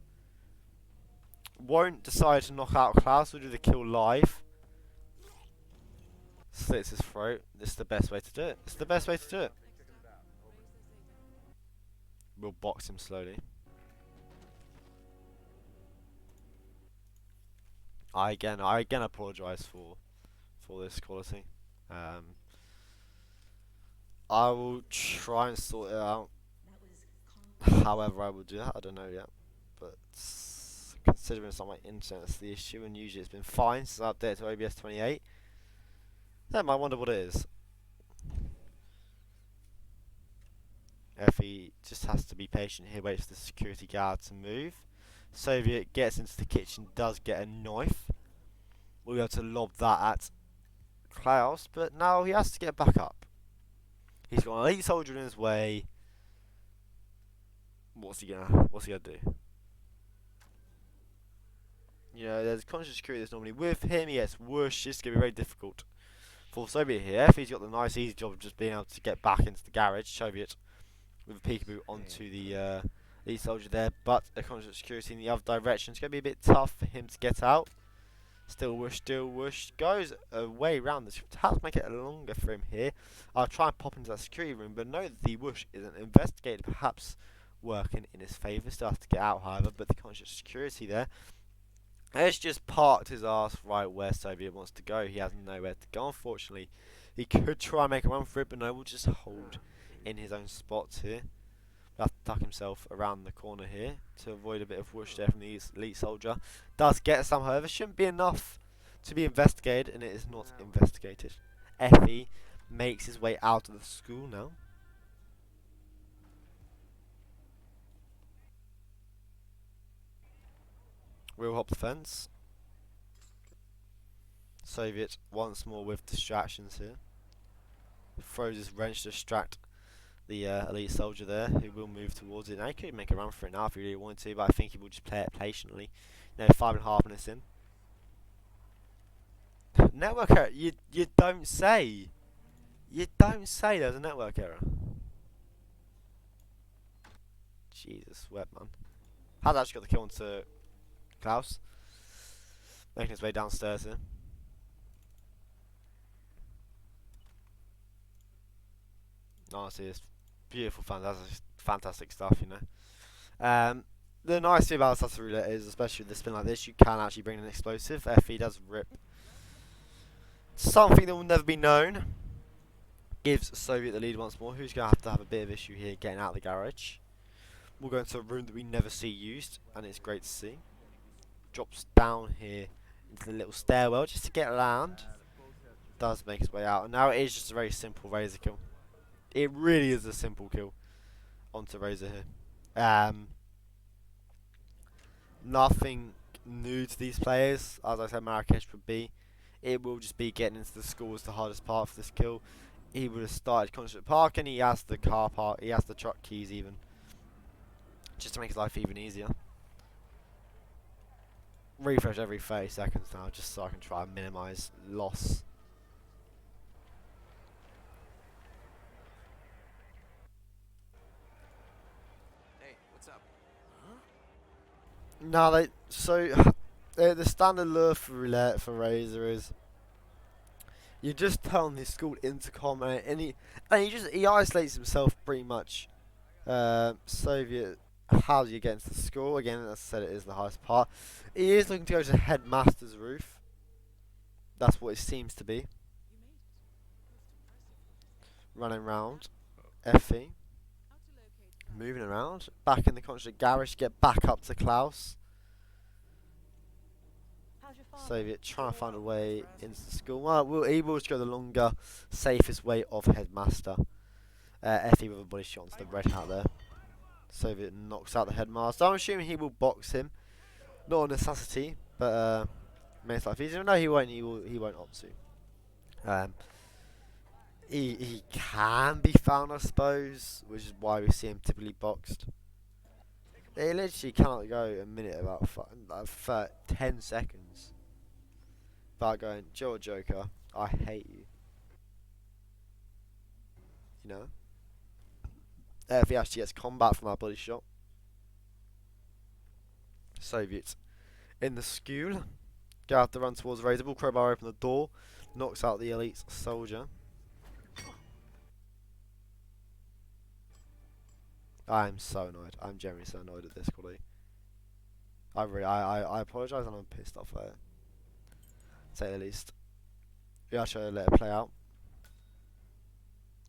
Won't decide to knock out Klaus. We'll do the kill live. Slits his throat. This is the best way to do it. It's the best way to do it. We'll box him slowly. I again apologise for this quality. I will try and sort it out. However, I will do that. I don't know yet, but considering it's on my internet, that's the issue, and usually it's been fine since I updated to OBS 28. Then I wonder what it is. Fe just has to be patient here, waits for the security guard to move. Soviet gets into the kitchen, does get a knife. We'll be able to lob that at Klaus, but now he has to get back up. He's got an elite soldier in his way. What's he gonna do? You know, there's conscious security that's normally with him. He gets whoosh. It's gonna be very difficult for Soviet here. Fe's got the nice easy job of just being able to get back into the garage. Soviet with a peekaboo onto the elite soldier there, but a conscious security in the other direction. It's gonna be a bit tough for him to get out. Still whoosh, goes away round this. Perhaps make it longer for him here. I'll try and pop into that security room, but know that the whoosh isn't investigated, perhaps working in his favour. Still has to get out, however, but the conscious security there has just parked his ass right where Soviet wants to go. He has nowhere to go, unfortunately. He could try and make a run for it, but no, will just hold in his own spots here. He'll have to tuck himself around the corner here to avoid a bit of whoosh there from the elite soldier. Does get some, however, shouldn't be enough to be investigated, and it is not investigated. Fe makes his way out of the school now. We'll hop the fence. Soviet once more with distractions here. Throws his wrench to distract the elite soldier there, who will move towards it. Now he could make a run for it now if he really wanted to, but I think he will just play it patiently. 5.5 minutes in. Network error. You don't say. You don't say there's a network error. Jesus, wet man. Has actually got the kill onto Klaus. Making his way downstairs here. Honestly, it's beautiful, fantastic stuff, you know. The nice thing about SASO Roulette is, especially with a spin like this, you can actually bring an explosive. Fe does rip. Something that will never be known. Gives Soviet the lead once more. Who's going to have a bit of issue here getting out of the garage. We'll go into a room that we never see used, and it's great to see. Drops down here into the little stairwell just to get around. Does make his way out, and now it is just a very simple Razor kill. It really is a simple kill onto Razor here. Nothing new to these players. As I said, Marrakesh would be. It will just be getting into the school is the hardest part for this kill. He would have started Concert Park, and he has the car park. He has the truck keys even, just to make his life even easier. Refresh every 30 seconds now, just so I can try and minimise loss. Hey, what's up? Now the standard lure for Roulette for Razor is you just turn on the school intercom and he isolates himself pretty much. Soviet, how do you get into the school? Again, as I said, it is the highest part. He is looking to go to the headmaster's roof. That's what it seems to be. Running around. Fe. Moving around. Back in the concert garage. Get back up to Klaus. Soviet trying to find a way into the school. Well, he will just go the longer, safest way of headmaster. Fe with a body shot onto the red hat there. Soviet knocks out the headmaster. I'm assuming he will box him. Not a necessity, but makes life easier. No, he won't. He won't opt to. He can be found, I suppose, which is why we see him typically boxed. He literally cannot go a minute about 10 seconds without going, Joe Joker, I hate you. You know? If he actually gets combat from that body shot. Soviets in the school. Go out to run towards Razor. Ball crowbar open the door. Knocks out the elite soldier. I'm so annoyed. I'm genuinely so annoyed at this quality. I apologise and I'm pissed off at it. To say the least. We actually let it play out.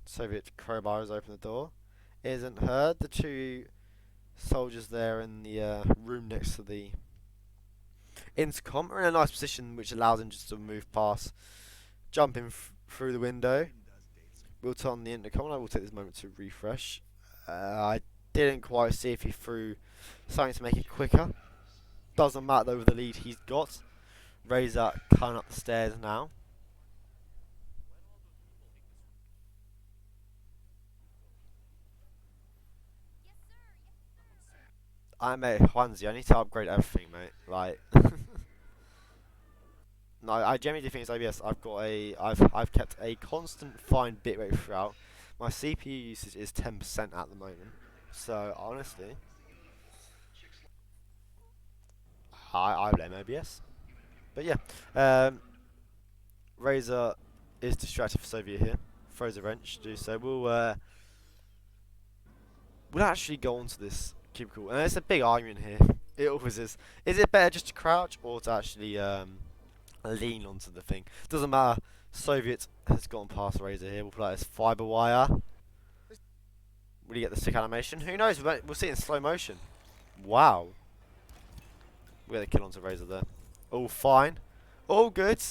Soviet crowbars open the door. Isn't heard. The two soldiers there in the room next to the intercom are in a nice position which allows him just to move past, jumping through the window. We'll turn on the intercom and I will take this moment to refresh. I didn't quite see if he threw something to make it quicker. Doesn't matter though with the lead he's got. Razor coming up the stairs now. Mate, Juanzi, I need to upgrade everything, mate. Like, no, I genuinely think it's OBS. I've kept a constant fine bitrate throughout. My CPU usage is 10% at the moment. So honestly, I blame OBS. But yeah, Razor is distracted for Soviet here. Throws a wrench to do so. We'll actually go on to this cubicle, and it's a big argument here. It always is. Is it better just to crouch or to actually lean onto the thing? Doesn't matter. Soviet has gone past Razor here. We'll play this fiber wire. Will you get the stick animation? Who knows? We'll see it in slow motion. Wow. We get the kill onto Razor there. All fine. All good.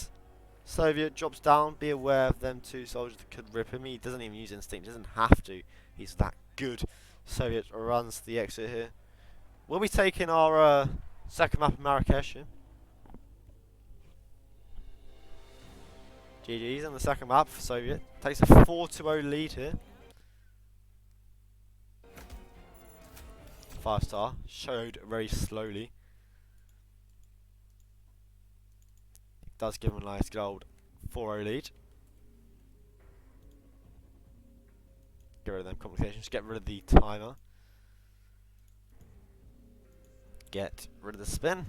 Soviet drops down. Be aware of them two soldiers that could rip him. He doesn't even use instinct. He doesn't have to. He's that good. Soviet runs to the exit here. We'll be taking our second map of Marrakesh here. GG's on the second map for Soviet. Takes a 4-0 lead here. 5-star. Showed very slowly. Does give him a nice gold 4-0 lead. Get rid of them complications. Get rid of the timer. Get rid of the spin.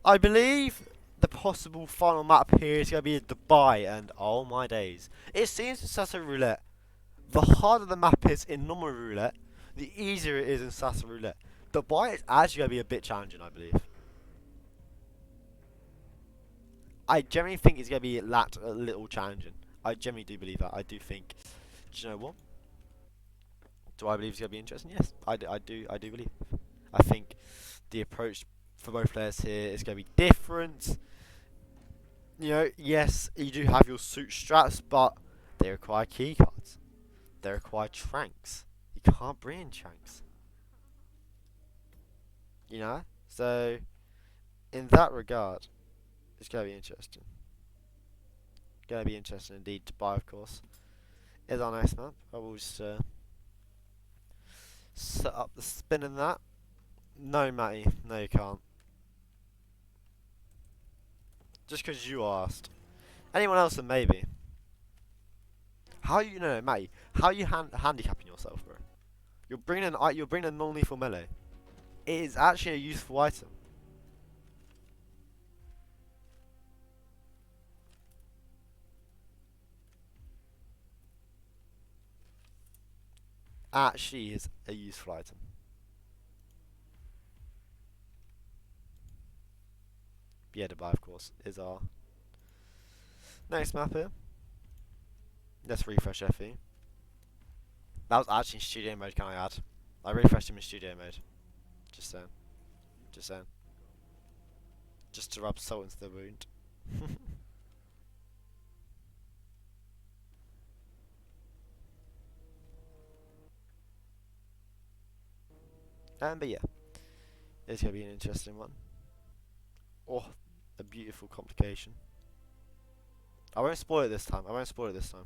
I believe the possible final map here is going to be Dubai, and oh my days. It seems in SASO Roulette, the harder the map is in normal Roulette, the easier it is in SASO Roulette. Dubai is actually going to be a bit challenging, I believe. I generally think it's going to be a little challenging. I generally do believe that. I do think. Do you know what? Do I believe it's going to be interesting? Yes, I do believe. I think the approach for both players here is going to be different. You know, yes, you do have your suit strats, but they require key cards. They require tranks. You can't bring in tranks. You know? So, in that regard, it's going to be interesting. Going to be interesting indeed to buy, of course. Is our next map. I will just set up the spin in that. No, Matty. No, you can't. Just because you asked. Anyone else then maybe. How you know, Matty? How are you handicapping yourself, bro? You're bringing a non-lethal melee. It is actually a useful item. Actually is a useful item. Yeah, Dubai, of course, is our next map here. Let's refresh Fe. That was actually in studio mode, can I add? I refreshed him in studio mode. Just saying. Just saying. Just to rub salt into the wound. But yeah, it's going to be an interesting one. Oh, a beautiful complication. I won't spoil it this time. I won't spoil it this time.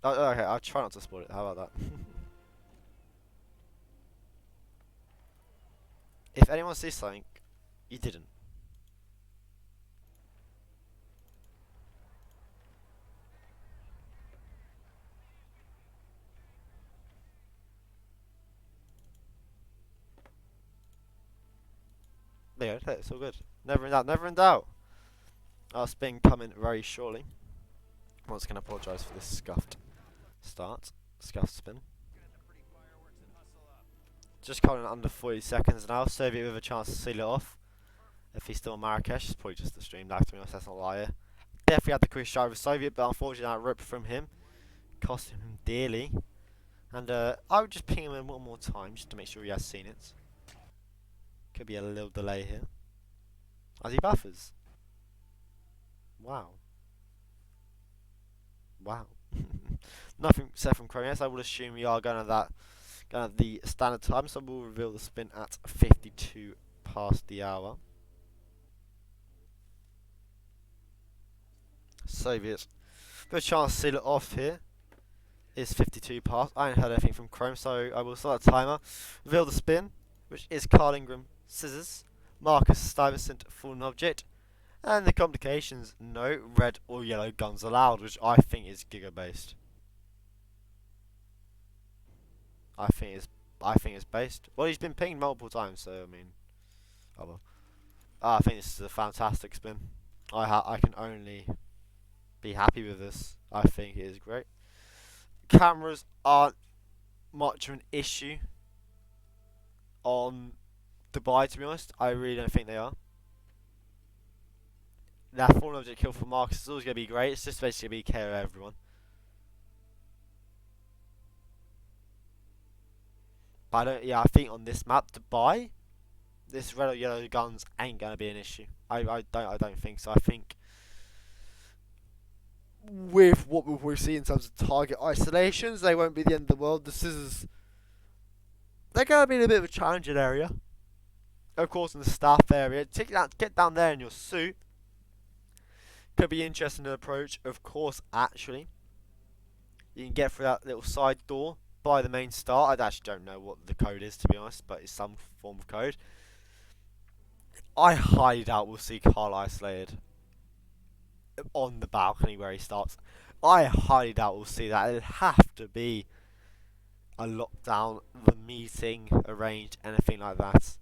Oh, okay, I'll try not to spoil it. How about that? If anyone sees something, you didn't. There you go, it's all good. Never in doubt, never in doubt. Our spin coming very shortly. Once again, apologise for this scuffed start. Scuffed spin. Just coming in under 40 seconds now. Soviet with a chance to seal it off. If he's still in Marrakesh, it's probably just the stream lag, to be honest, that's not a liar. Definitely had the quick shot with Soviet, but unfortunately that rip from him cost him dearly. And I would just ping him in one more time, just to make sure he has seen it. Could be a little delay here. As he buffers. Wow. Wow. Nothing said from Chrome. Yes, I would assume we are going at the standard time, so we'll reveal the spin at 52 past the hour. Soviet. Good chance to seal it off here. Is 52 past. I haven't heard anything from Chrome, so I will start the timer. Reveal the spin, which is Carl Ingram scissors, Marcus Stuyvesant fallen object, and the complications no red or yellow guns allowed, which I think is Giga based. I think it's based. Well, he's been pinged multiple times, so I mean, oh well. I think this is a fantastic spin. I can only be happy with this. I think it is great. Cameras aren't much of an issue on Dubai, to be honest. I really don't think they are. That fallen object kill for Marcus is always going to be great. It's just basically be care of everyone. But I think on this map, Dubai, this red or yellow guns ain't going to be an issue. I don't think so. I think with what we'll see in terms of target isolations, they won't be the end of the world. The scissors, they're going to be in a bit of a challenging area. Of course, in the staff area, get down there in your suit. Could be interesting approach. Of course, actually, you can get through that little side door by the main start. I actually don't know what the code is, to be honest, but it's some form of code. I highly doubt we'll see Carl isolated on the balcony where he starts. I highly doubt we'll see that. It'd have to be a lockdown, the meeting arranged, anything like that.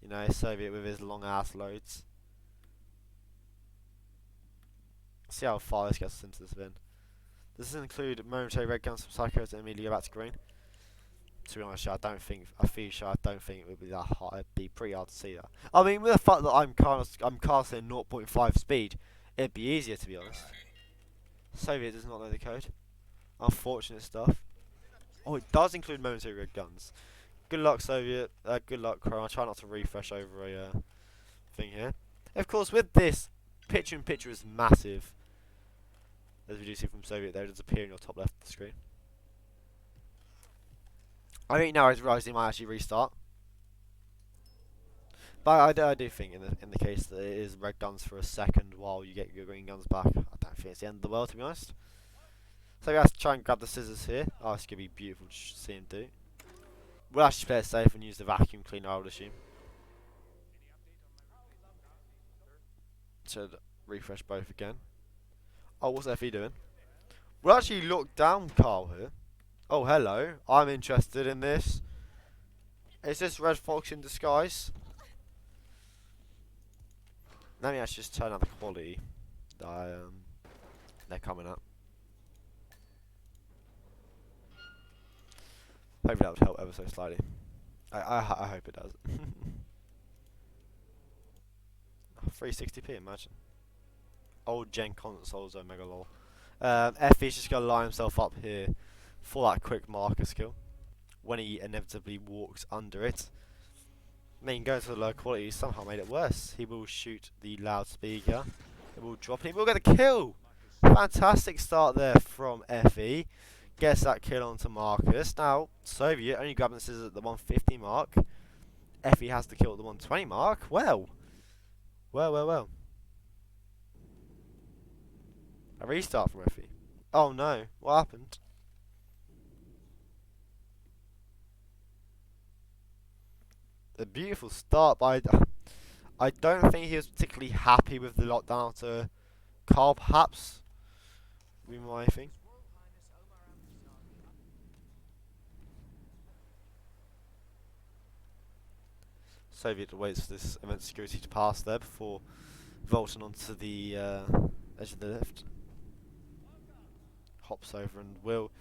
You know, Soviet with his long ass loads. See how far this gets us into this bin. Does this include momentary red guns from psychos and immediately go back to green? To be honest, I don't think it would be that hard. It'd be pretty hard to see that. I mean, with the fact that I'm casting 0.5 speed, it'd be easier, to be honest. Soviet does not know the code. Unfortunate stuff. Oh, it does include momentary red guns. Good luck, Soviet. Good luck, Chrome. I'll try not to refresh over a thing here. Of course, with this, picture-in-picture is massive. As we do see from Soviet there, it does appear in your top left of the screen. I think now he's realised he might actually restart. But I do think in the case that it is red guns for a second while you get your green guns back, I don't think it's the end of the world, to be honest. So let's try and grab the scissors here. Oh, it's going to be beautiful to see him do. We'll actually play it safe and use the vacuum cleaner, I would assume. Should refresh both again. Oh, what's FE doing? We'll actually look down Carl here. Oh, hello. I'm interested in this. Is this Red Fox in disguise? Let me actually just turn on the quality that they're coming up. Hopefully that would help ever so slightly. I hope it does. 360p, imagine. Old gen consoles are mega lol. FE's just gonna line himself up here for that quick marker skill when he inevitably walks under it. I mean, going to the low quality, he somehow made it worse. He will shoot the loudspeaker. It will drop and he will get a kill. Fantastic start there from FE. Gets that kill onto Marcus. Now, Soviet only grabbing the scissors at the 150 mark. FE has the kill at the 120 mark. Well. A restart from FE. Oh no, what happened? A beautiful start, but I don't think he was particularly happy with the lockdown to Carl, perhaps. We might think. Soviet waits for this event security to pass there before vaulting onto the edge of the lift. Hops over and will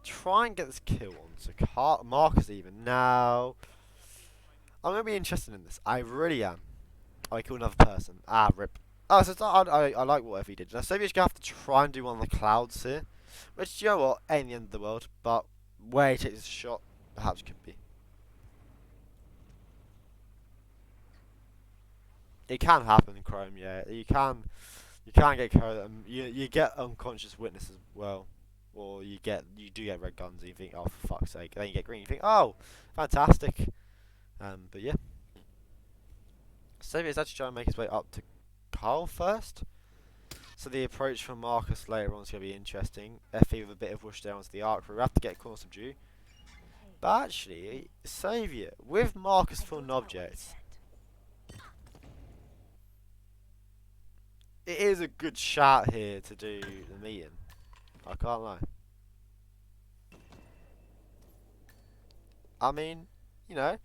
try and get this kill onto Marcus even. Now, I'm going to be interested in this. I really am. Oh, I killed another person. Ah, rip. Oh, so I like what he did. Now, Soviet's going to have to try and do one of the clouds here. Which, you know what, ain't the end of the world. But where he takes a shot, perhaps could be. It can happen in Chrome, yeah. You can get killed. You get unconscious witness as well. Or you do get red guns and you think, oh, for fuck's sake. Then you get green, you think, oh, fantastic. But yeah. Soviet's actually trying to make his way up to Carl first. So the approach from Marcus later on is going to be interesting. FE with a bit of whoosh down onto the arc. We have to get corner subdue. But actually, Soviet with Marcus for an object. It is a good shot here to do the meeting. I can't lie. I mean, you know,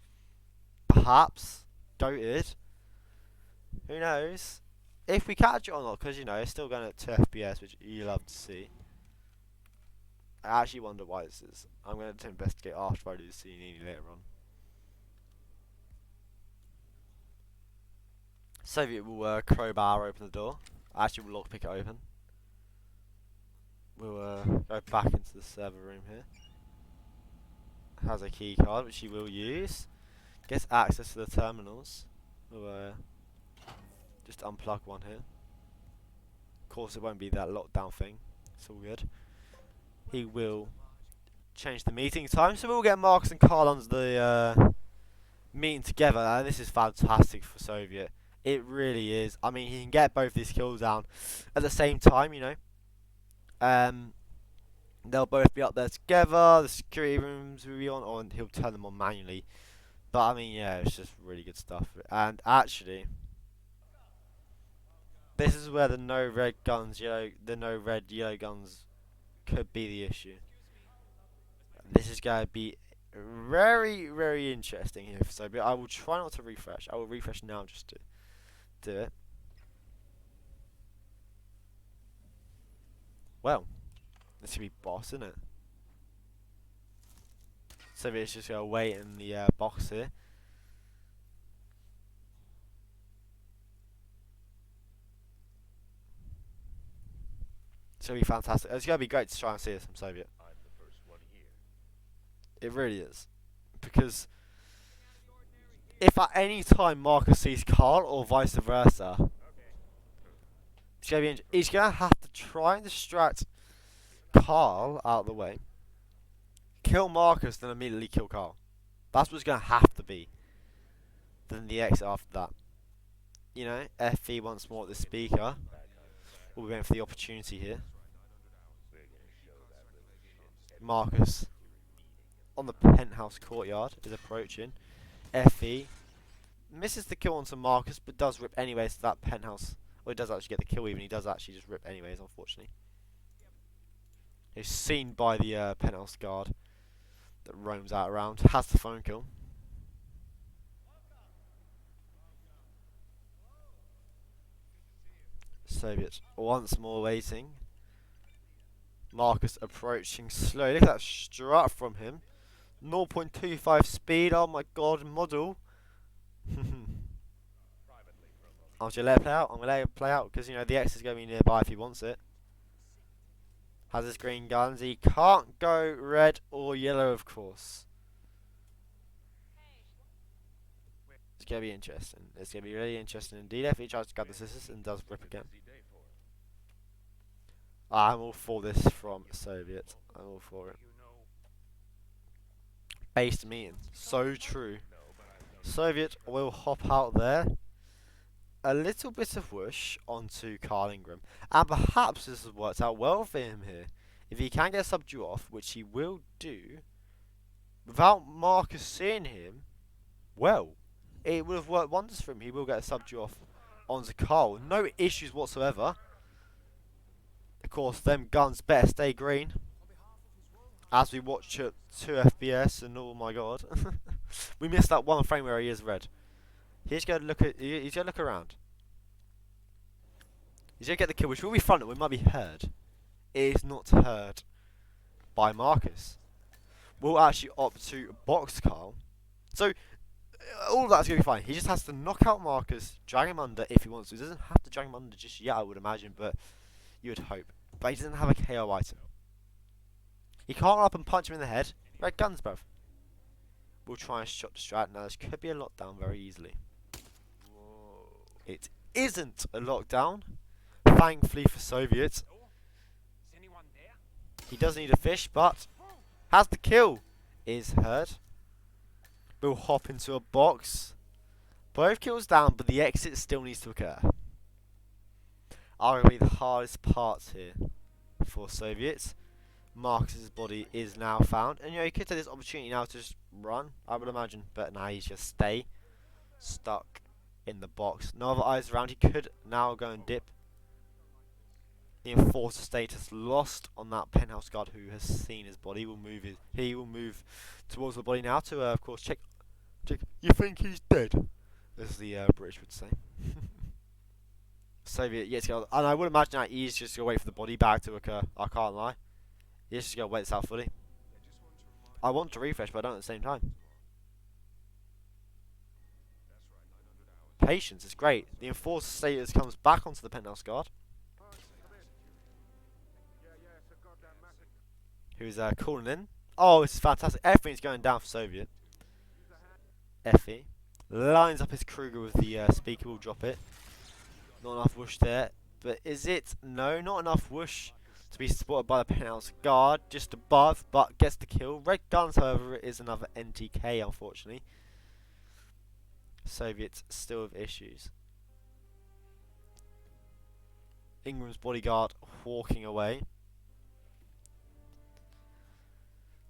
perhaps goated. Who knows? If we catch it or not, because you know it's still going at 2 FPS, which you love to see. I actually wonder why this is. I'm going to investigate after I do the scene later on. Soviet will crowbar open the door. Actually, we'll lockpick it open. We'll go back into the server room here. Has a key card which he will use. Gets access to the terminals. We'll just unplug one here. Of course, it won't be that lockdown thing. It's all good. He will change the meeting time, so we'll get Marcus and Carl onto the meeting together, and this is fantastic for Soviet. It really is. I mean, he can get both these kills down at the same time, you know. Um, they'll both be up there together. The security rooms will be on, or he'll turn them on manually. But I mean, yeah, it's just really good stuff. And actually, this is where the no red guns, the no red yellow guns could be the issue. This is going to be very, very interesting here for Soviet. I will try not to refresh. I will refresh now just to do it. Well, this should be boss, isn't it? Soviet's just going to wait in the box here. It's going to be fantastic. It's going to be great to try and see this from Soviet. It really is. Because if at any time Marcus sees Carl or vice versa, he's going to have to try and distract Carl out of the way, kill Marcus, then immediately kill Carl. That's what's going to have to be. Then the exit after that. You know, FE once more at the speaker. We'll be waiting for the opportunity here. Marcus on the penthouse courtyard is approaching. FE misses the kill onto Marcus, but does rip anyways to that penthouse. Well, he does actually get the kill even. He does actually just rip anyways, unfortunately. He's seen by the penthouse guard that roams out around. Has the phone kill. Soviets once more waiting. Marcus approaching slowly. Look at that strut from him. 0.25 speed. Oh my god, model. I'm just gonna let it play out. I'm gonna let it play out because you know the X is gonna be nearby if he wants it. Has his green guns. He can't go red or yellow, of course. It's gonna be interesting. It's gonna be really interesting indeed. If he tries to grab the scissors and does rip again. I'm all for this from Soviet. I'm all for it. Based meeting. So true. Soviet will hop out there. A little bit of whoosh onto Carl Ingram. And perhaps this has worked out well for him here. If he can get a subdue off, which he will do, without Marcus seeing him, well, it would have worked wonders for him. He will get a subdue off onto Carl. No issues whatsoever. Of course, them guns better stay green. As we watch at 2 FPS and oh my god. We missed that one frame where he is red. He's gonna look at he's gonna look around. He's gonna get the kill, which will be fun, we might be heard. It is not heard by Marcus. We'll actually opt to box Carl. So all of that's gonna be fine. He just has to knock out Marcus, drag him under if he wants to. He doesn't have to drag him under just yet, I would imagine, but you would hope. But he doesn't have a KO item. He can't run up and punch him in the head. Red guns, bruv. We'll try and shot distract. Now this could be a lockdown very easily. Whoa. It isn't a lockdown. Thankfully for Soviets. He does need a fish, but has the kill. Is heard. We'll hop into a box. Both kills down, but the exit still needs to occur. Arguably the hardest parts here for Soviets. Marcus's body is now found, and you know he could take this opportunity now to just run, I would imagine, but now he's just stay stuck in the box. No other eyes around. He could now go and dip. The enforcer status lost on that penthouse guard who has seen his body. He will move towards the body now to, of course, check. You think he's dead? As the British would say. Soviet, yes, and I would imagine that he's just gonna wait for the body bag to occur. I can't lie. He's just gonna wait this out fully. I want to refresh, but I don't at the same time. Patience is great. The enforcer status comes back onto the penthouse guard. Who's calling in? Oh, this is fantastic. Everything's going down for Soviet. Effie lines up his Kruger with the speaker. Will drop it. Not enough whoosh there. But is it? No, not enough whoosh to be supported by the penthouse guard. Just above, but gets the kill. Red guns, however, is another NTK, unfortunately. Soviets still with issues. Ingram's bodyguard walking away.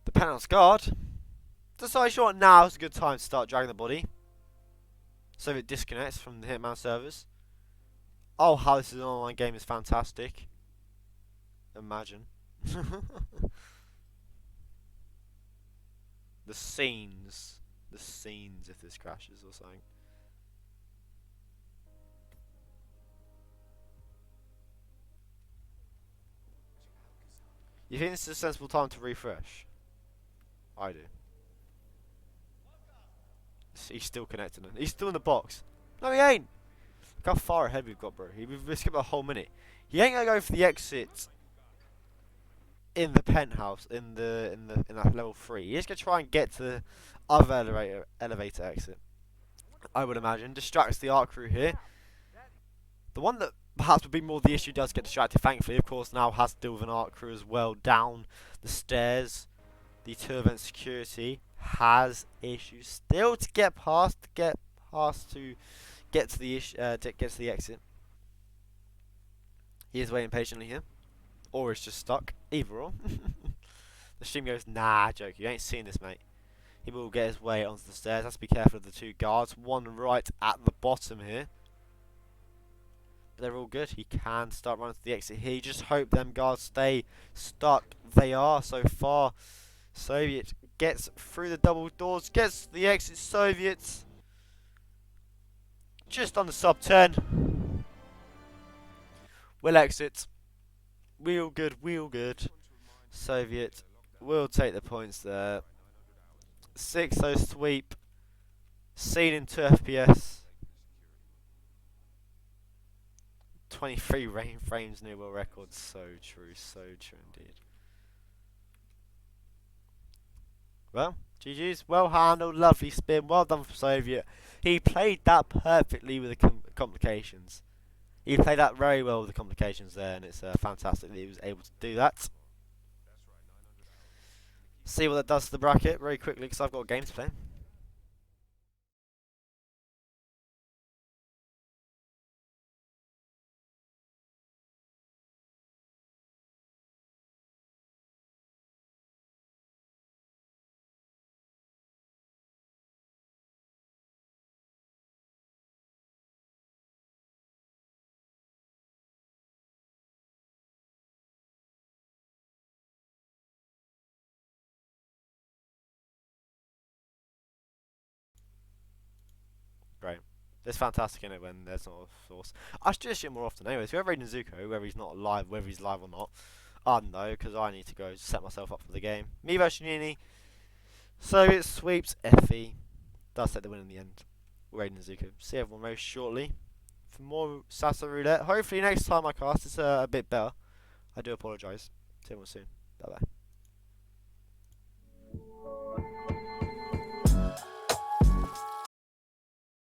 The penthouse guard decides, sure, now is a good time to start dragging the body. Soviet disconnects from the Hitman servers. Oh, how this is an online game is fantastic. Imagine. The scenes if this crashes or something. You think this is a sensible time to refresh? I do. He's still connecting it. He's still in the box. No, he ain't. Look how far ahead we've got, bro. We've skipped a whole minute. He ain't gonna go for the exit in the penthouse in that level 3. He's gonna try and get to the other elevator exit. I would imagine distracts the art crew here. The one that perhaps would be more the issue does get distracted. Thankfully, of course, now has to deal with an art crew as well down the stairs. The 2 event security has issues still to get past to get to the exit. He is waiting patiently here, or is just stuck. Either or. The stream goes, nah, joke. You ain't seen this, mate. He will get his way onto the stairs. Has to be careful of the 2 guards. One right at the bottom here. But they're all good. He can start running to the exit here. You just hope them guards stay stuck. They are so far. Soviet gets through the double doors. Gets to the exit. Soviets just on the sub 10. We'll exit. Wheel good, wheel good. Soviet will take the points there. 6-0 sweep. Seen in 2 FPS. 23 frames new world record. So true indeed. Well, GG's. Well handled, lovely spin. Well done from Soviet. He played that perfectly with the complications. He played that very well with the complications there, and it's fantastic that he was able to do that. See what that does to the bracket very quickly, because I've got a game to play. Great. It's fantastic, isn't it, when there's not a source. I should do this shit more often anyways. Whoever raiding Zuko, whether he's not alive, whether he's live or not, I don't know, because I need to go set myself up for the game. Me versus Nini. So it sweeps Effie. Does take the win in the end. Raiding Zuko. See everyone very shortly for more SASO Roulette. Hopefully next time I cast it's a bit better. I do apologise. See everyone soon. Bye bye.